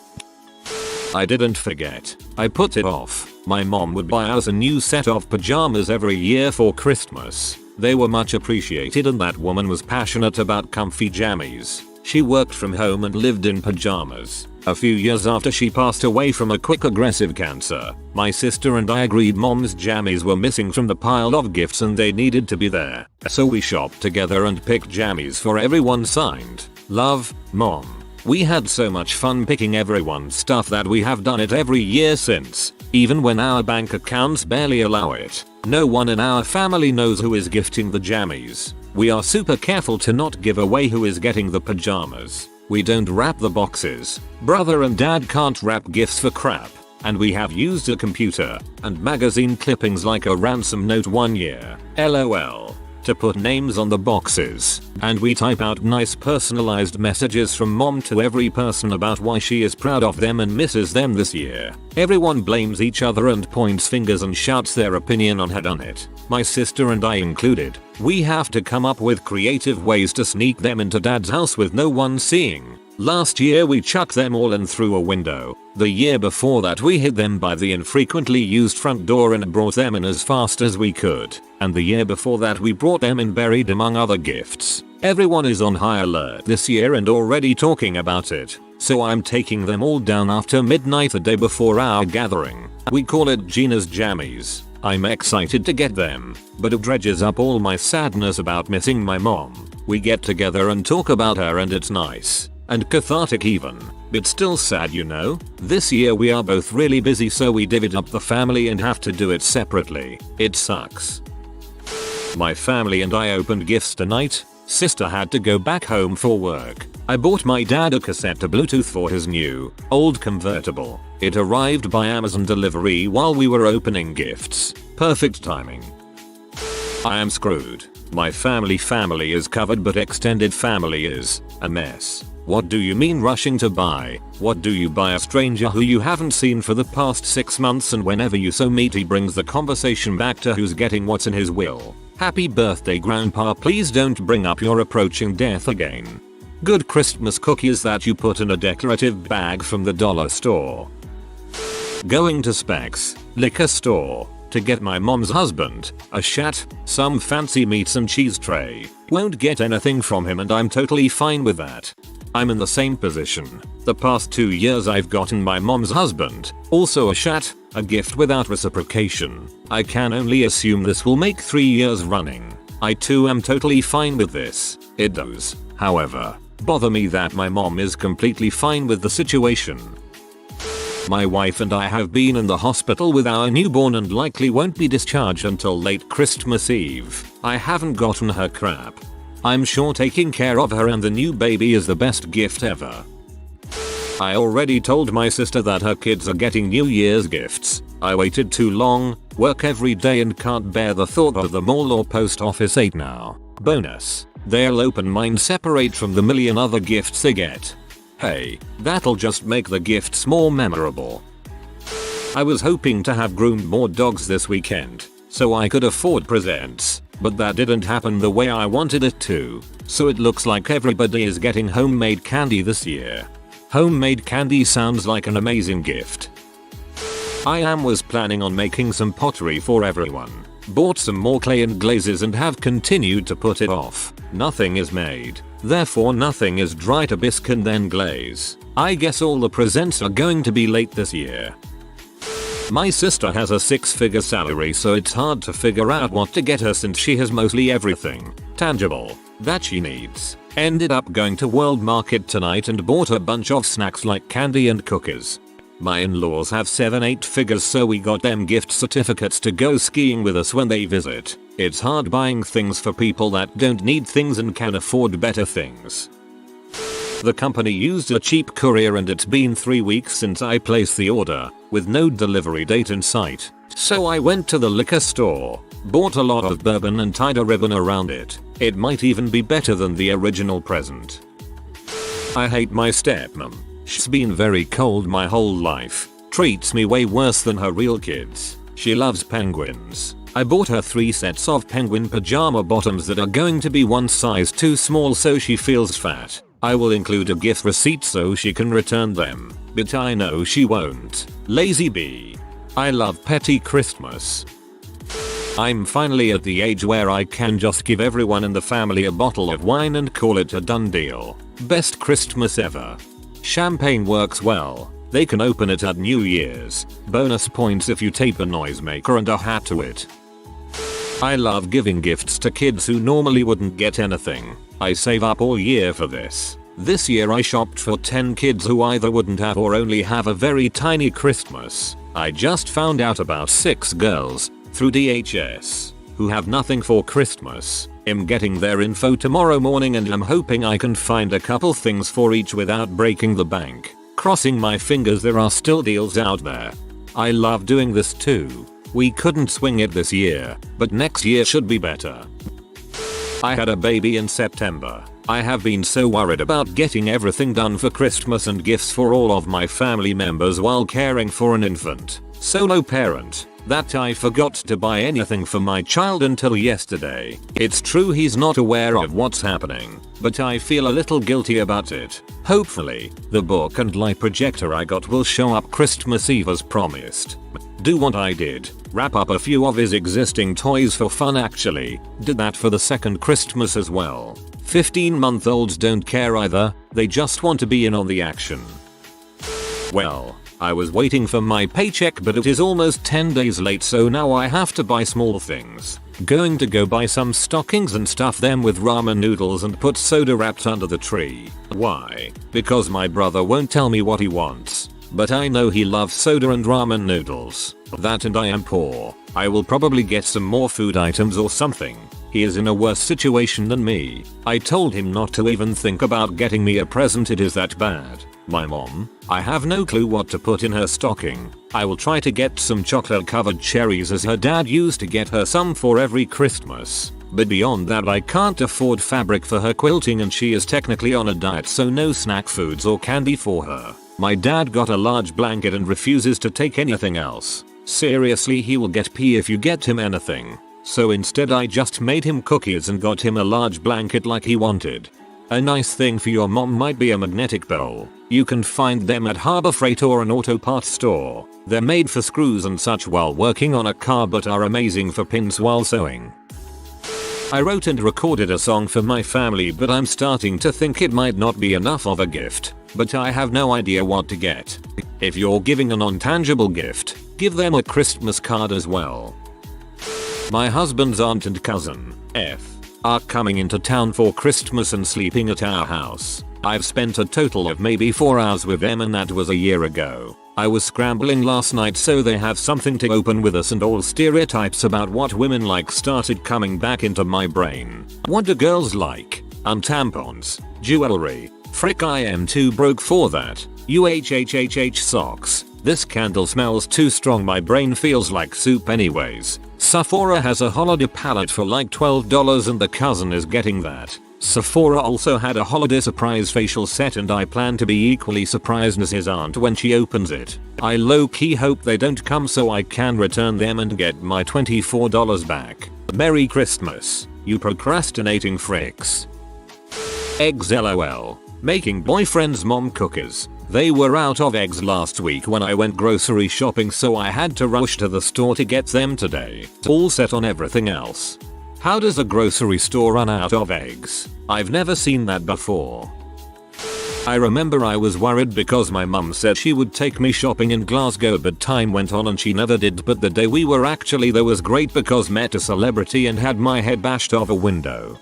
I didn't forget. I put it off. My mom would buy us a new set of pajamas every year for Christmas. They were much appreciated, and that woman was passionate about comfy jammies. She worked from home and lived in pajamas. A few years after she passed away from a quick aggressive cancer, my sister and I agreed mom's jammies were missing from the pile of gifts and they needed to be there. So we shopped together and picked jammies for everyone signed, "Love, Mom." We had so much fun picking everyone's stuff that we have done it every year since, even when our bank accounts barely allow it. No one in our family knows who is gifting the jammies. We are super careful to not give away who is getting the pajamas. We don't wrap the boxes. Brother and dad can't wrap gifts for crap. And we have used a computer and magazine clippings like a ransom note 1 year, LOL, to put names on the boxes. And we type out nice personalized messages from mom to every person about why she is proud of them and misses them this year. Everyone blames each other and points fingers and shouts their opinion on who done it, my sister and I included. We have to come up with creative ways to sneak them into dad's house with no one seeing. Last year we chucked them all in through a window. The year before that we hid them by the infrequently used front door and brought them in as fast as we could. And the year before that we brought them in buried among other gifts. Everyone is on high alert this year and already talking about it. So I'm taking them all down after midnight the day before our gathering. We call it Gina's Jammies. I'm excited to get them, but it dredges up all my sadness about missing my mom. We get together and talk about her and it's nice. And cathartic even. But still sad, you know? This year we are both really busy, so we divvied up the family and have to do it separately. It sucks. My family and I opened gifts tonight. Sister had to go back home for work. I bought my dad a cassette to Bluetooth for his new, old convertible. It arrived by Amazon delivery while we were opening gifts. Perfect timing. I am screwed. My family is covered, but extended family is a mess. What do you mean rushing to buy? What do you buy a stranger who you haven't seen for the past 6 months, and whenever you so meet he brings the conversation back to who's getting what's in his will? Happy birthday grandpa, please don't bring up your approaching death again. Good Christmas cookies that you put in a decorative bag from the dollar store. Going to Specs, liquor store, to get my mom's husband a shat, some fancy meats and cheese tray. Won't get anything from him and I'm totally fine with that. I'm in the same position. The past 2 years I've gotten my mom's husband also a shat, a gift without reciprocation. I can only assume this will make 3 years running. I too am totally fine with this. It does, however, bother me that my mom is completely fine with the situation. My wife and I have been in the hospital with our newborn and likely won't be discharged until late Christmas Eve. I haven't gotten her crap. I'm sure taking care of her and the new baby is the best gift ever. I already told my sister that her kids are getting New Year's gifts. I waited too long, work every day and can't bear the thought of the mall or post office 8 now. Bonus. They'll open mine separate from the million other gifts they get. Hey, that'll just make the gifts more memorable. I was hoping to have groomed more dogs this weekend, so I could afford presents, but that didn't happen the way I wanted it to, so it looks like everybody is getting homemade candy this year. Homemade candy sounds like an amazing gift. Was planning on making some pottery for everyone. Bought some more clay and glazes and have continued to put it off. Nothing is made, therefore nothing is dry to bisque and then glaze. I guess all the presents are going to be late this year. My sister has a 6-figure salary, so it's hard to figure out what to get her since she has mostly everything tangible that she needs. Ended up going to World Market tonight and bought a bunch of snacks like candy and cookies. My in-laws have 7-8 figures, so we got them gift certificates to go skiing with us when they visit. It's hard buying things for people that don't need things and can afford better things. The company used a cheap courier and it's been 3 weeks since I placed the order, with no delivery date in sight. So I went to the liquor store, bought a lot of bourbon and tied a ribbon around it. It might even be better than the original present. I hate my stepmom. She's been very cold my whole life. Treats me way worse than her real kids. She loves penguins. I bought her 3 sets of penguin pajama bottoms that are going to be one size too small so she feels fat. I will include a gift receipt so she can return them, but I know she won't. Lazy bee. I love petty Christmas. I'm finally at the age where I can just give everyone in the family a bottle of wine and call it a done deal. Best Christmas ever. Champagne works well. They can open it at New Year's. Bonus points if you tape a noisemaker and a hat to it. I love giving gifts to kids who normally wouldn't get anything. I save up all year for this. This year I shopped for 10 kids who either wouldn't have or only have a very tiny Christmas. I just found out about 6 girls, through DHS, who have nothing for Christmas. I'm getting their info tomorrow morning and I'm hoping I can find a couple things for each without breaking the bank. Crossing my fingers there are still deals out there. I love doing this too. We couldn't swing it this year, but next year should be better. I had a baby in September. I have been so worried about getting everything done for Christmas and gifts for all of my family members while caring for an infant, solo parent, that I forgot to buy anything for my child until yesterday. It's true he's not aware of what's happening, but I feel a little guilty about it. Hopefully, the book and light projector I got will show up Christmas Eve as promised. Do what I did. Wrap up a few of his existing toys for fun actually. Did that for the second Christmas as well. 15-month-olds don't care either, they just want to be in on the action. Well, I was waiting for my paycheck but it is almost 10 days late so now I have to buy small things. Going to go buy some stockings and stuff them with ramen noodles and put soda wrapped under the tree. Why? Because my brother won't tell me what he wants. But I know he loves soda and ramen noodles. That and I am poor. I will probably get some more food items or something. He is in a worse situation than me. I told him not to even think about getting me a present, it is that bad. My mom, I have no clue what to put in her stocking. I will try to get some chocolate covered cherries as her dad used to get her some for every Christmas. But beyond that I can't afford fabric for her quilting and she is technically on a diet so no snack foods or candy for her. My dad got a large blanket and refuses to take anything else. Seriously, he will get pee if you get him anything. So instead I just made him cookies and got him a large blanket like he wanted. A nice thing for your mom might be a magnetic bowl. You can find them at Harbor Freight or an auto parts store. They're made for screws and such while working on a car but are amazing for pins while sewing. I wrote and recorded a song for my family but I'm starting to think it might not be enough of a gift. But I have no idea what to get. If you're giving a non-tangible gift, give them a Christmas card as well. My husband's aunt and cousin, are coming into town for Christmas and sleeping at our house. I've spent a total of maybe 4 hours with them and that was a year ago. I was scrambling last night so they have something to open with us and all stereotypes about what women like started coming back into my brain. What do girls like? Tampons, jewelry. Frick, I am too broke for that. UHHHH socks. This candle smells too strong, my brain feels like soup anyways. Sephora has a holiday palette for like $12 and the cousin is getting that. Sephora also had a holiday surprise facial set and I plan to be equally surprised as his aunt when she opens it. I low-key hope they don't come so I can return them and get my $24 back. Merry Christmas, you procrastinating fricks. Eggs LOL. Making boyfriend's mom cookies. They were out of eggs last week when I went grocery shopping so I had to rush to the store to get them today. All set on everything else. How does a grocery store run out of eggs? I've never seen that before. I remember I was worried because my mum said she would take me shopping in Glasgow but time went on and she never did, but the day we were actually there was great because met a celebrity and had my head bashed off a window.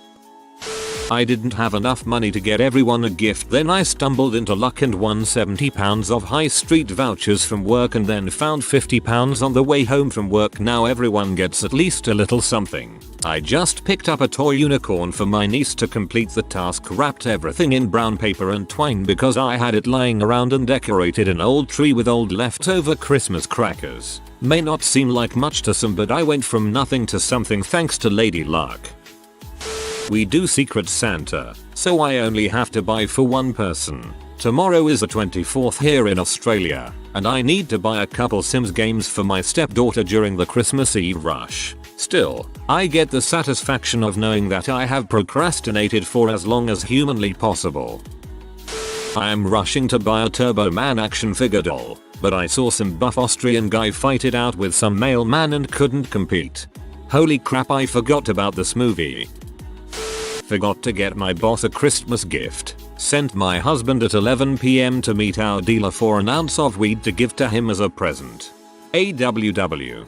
I didn't have enough money to get everyone a gift, then I stumbled into luck and won £70 of high street vouchers from work and then found £50 on the way home from work. Now everyone gets at least a little something. I just picked up a toy unicorn for my niece to complete the task, wrapped everything in brown paper and twine because I had it lying around and decorated an old tree with old leftover Christmas crackers. May not seem like much to some but I went from nothing to something thanks to Lady Luck. We do Secret Santa, so I only have to buy for one person. Tomorrow is the 24th here in Australia, and I need to buy a couple Sims games for my stepdaughter during the Christmas Eve rush. Still, I get the satisfaction of knowing that I have procrastinated for as long as humanly possible. I am rushing to buy a Turbo Man action figure doll, but I saw some buff Austrian guy fight it out with some male man and couldn't compete. Holy crap, I forgot about this movie. Forgot to get my boss a Christmas gift. Sent my husband at 11 PM to meet our dealer for an ounce of weed to give to him as a present. AWW.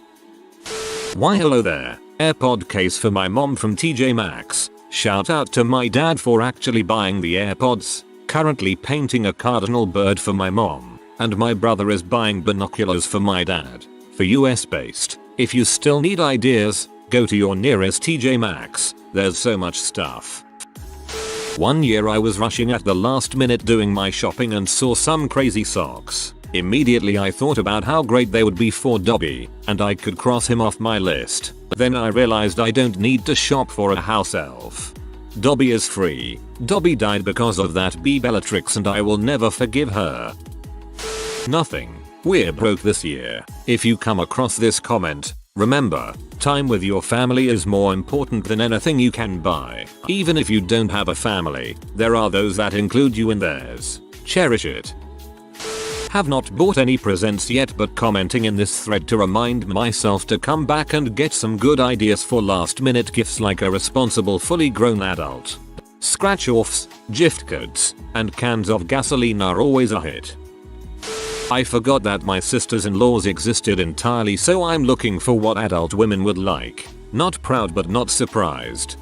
Why hello there. AirPod case for my mom from TJ Maxx. Shout out to my dad for actually buying the AirPods. Currently painting a cardinal bird for my mom. And my brother is buying binoculars for my dad. For US based. If you still need ideas, go to your nearest TJ Maxx. There's so much stuff. One year I was rushing at the last minute doing my shopping and saw some crazy socks. Immediately I thought about how great they would be for Dobby, and I could cross him off my list. Then I realized I don't need to shop for a house elf. Dobby is free. Dobby died because of that bee Bellatrix and I will never forgive her. Nothing. We're broke this year. If you come across this comment, remember, time with your family is more important than anything you can buy. Even if you don't have a family, there are those that include you in theirs. Cherish it. Have not bought any presents yet but commenting in this thread to remind myself to come back and get some good ideas for last minute gifts like a responsible fully grown adult. Scratch offs, gift cards, and cans of gasoline are always a hit. I forgot that my sisters-in-laws existed entirely, so I'm looking for what adult women would like. Not proud but not surprised.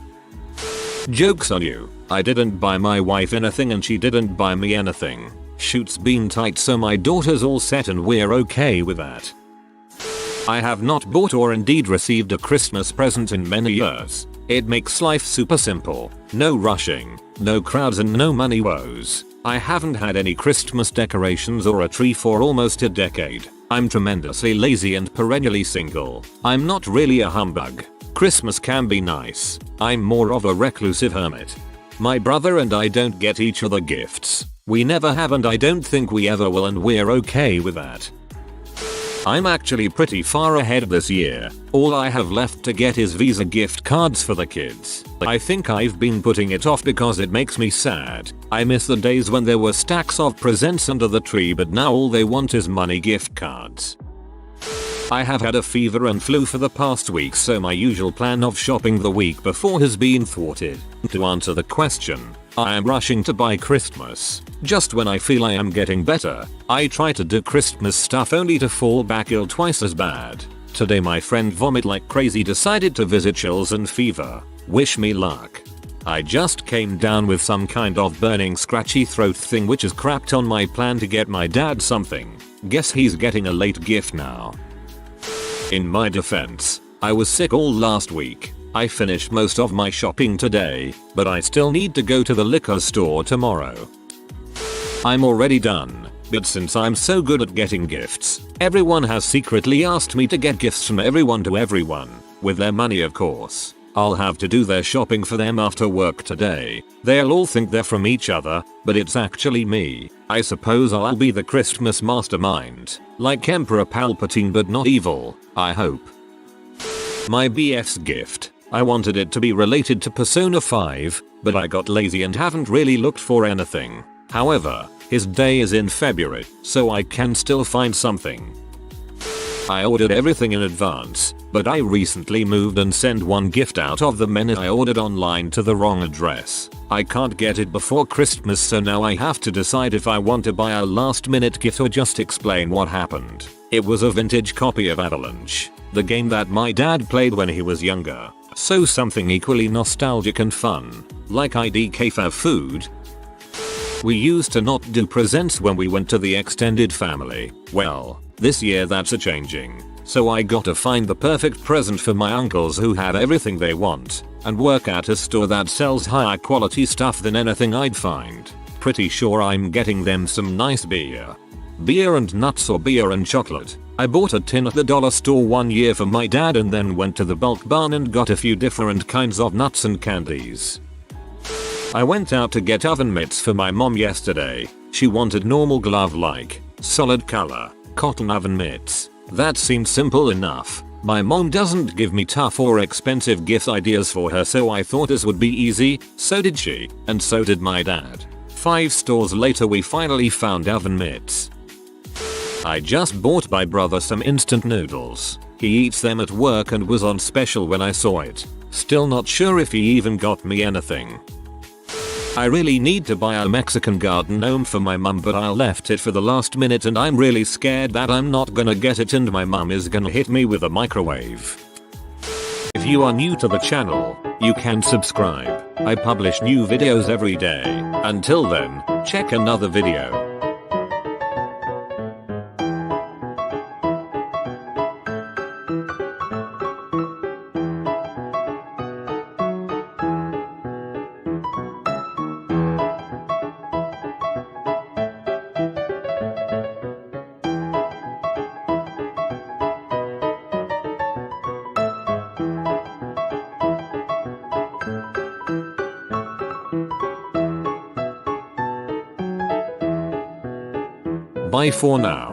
Joke's on you. I didn't buy my wife anything and she didn't buy me anything. Shoot's been tight so my daughter's all set and we're okay with that. I have not bought or indeed received a Christmas present in many years. It makes life super simple. No rushing, no crowds and no money woes. I haven't had any Christmas decorations or a tree for almost a decade. I'm tremendously lazy and perennially single. I'm not really a humbug. Christmas can be nice. I'm more of a reclusive hermit. My brother and I don't get each other gifts. We never have and I don't think we ever will, and we're okay with that. I'm actually pretty far ahead this year. All I have left to get is Visa gift cards for the kids. I think I've been putting it off because it makes me sad. I miss the days when there were stacks of presents under the tree, but now all they want is money gift cards. I have had a fever and flu for the past week, so my usual plan of shopping the week before has been thwarted. To answer the question, I am rushing to buy Christmas. Just when I feel I am getting better, I try to do Christmas stuff only to fall back ill twice as bad. Today my friend vomit like crazy, decided to visit chills and fever. Wish me luck. I just came down with some kind of burning scratchy throat thing which has crapped on my plan to get my dad something. Guess he's getting a late gift now. In my defense, I was sick all last week. I finished most of my shopping today, but I still need to go to the liquor store tomorrow. I'm already done. But since I'm so good at getting gifts, everyone has secretly asked me to get gifts from everyone to everyone, with their money of course. I'll have to do their shopping for them after work today. They'll all think they're from each other, but it's actually me. I suppose I'll be the Christmas mastermind, like Emperor Palpatine but not evil, I hope. My BF's gift. I wanted it to be related to Persona 5, but I got lazy and haven't really looked for anything. However, his day is in February, so I can still find something. I ordered everything in advance, but I recently moved and sent one gift out of the many I ordered online to the wrong address. I can't get it before Christmas, so now I have to decide if I want to buy a last minute gift or just explain what happened. It was a vintage copy of Avalanche, the game that my dad played when he was younger. So something equally nostalgic and fun, like IDK food. We used to not do presents when we went to the extended family. Well, this year that's a changing. So I got to find the perfect present for my uncles who have everything they want, and work at a store that sells higher quality stuff than anything I'd find. Pretty sure I'm getting them some nice beer. Beer and nuts or beer and chocolate. I bought a tin at the dollar store one year for my dad and then went to the bulk barn and got a few different kinds of nuts and candies. I went out to get oven mitts for my mom yesterday. She wanted normal glove-like, solid color, cotton oven mitts. That seemed simple enough. My mom doesn't give me tough or expensive gift ideas for her, so I thought this would be easy. So did she, and so did my dad. 5 stores later we finally found oven mitts. I just bought my brother some instant noodles. He eats them at work and was on special when I saw it. Still not sure if he even got me anything. I really need to buy a Mexican garden gnome for my mum, but I left it for the last minute and I'm really scared that I'm not gonna get it and my mum is gonna hit me with a microwave. If you are new to the channel, you can subscribe. I publish new videos every day. Until then, check another video. Bye for now.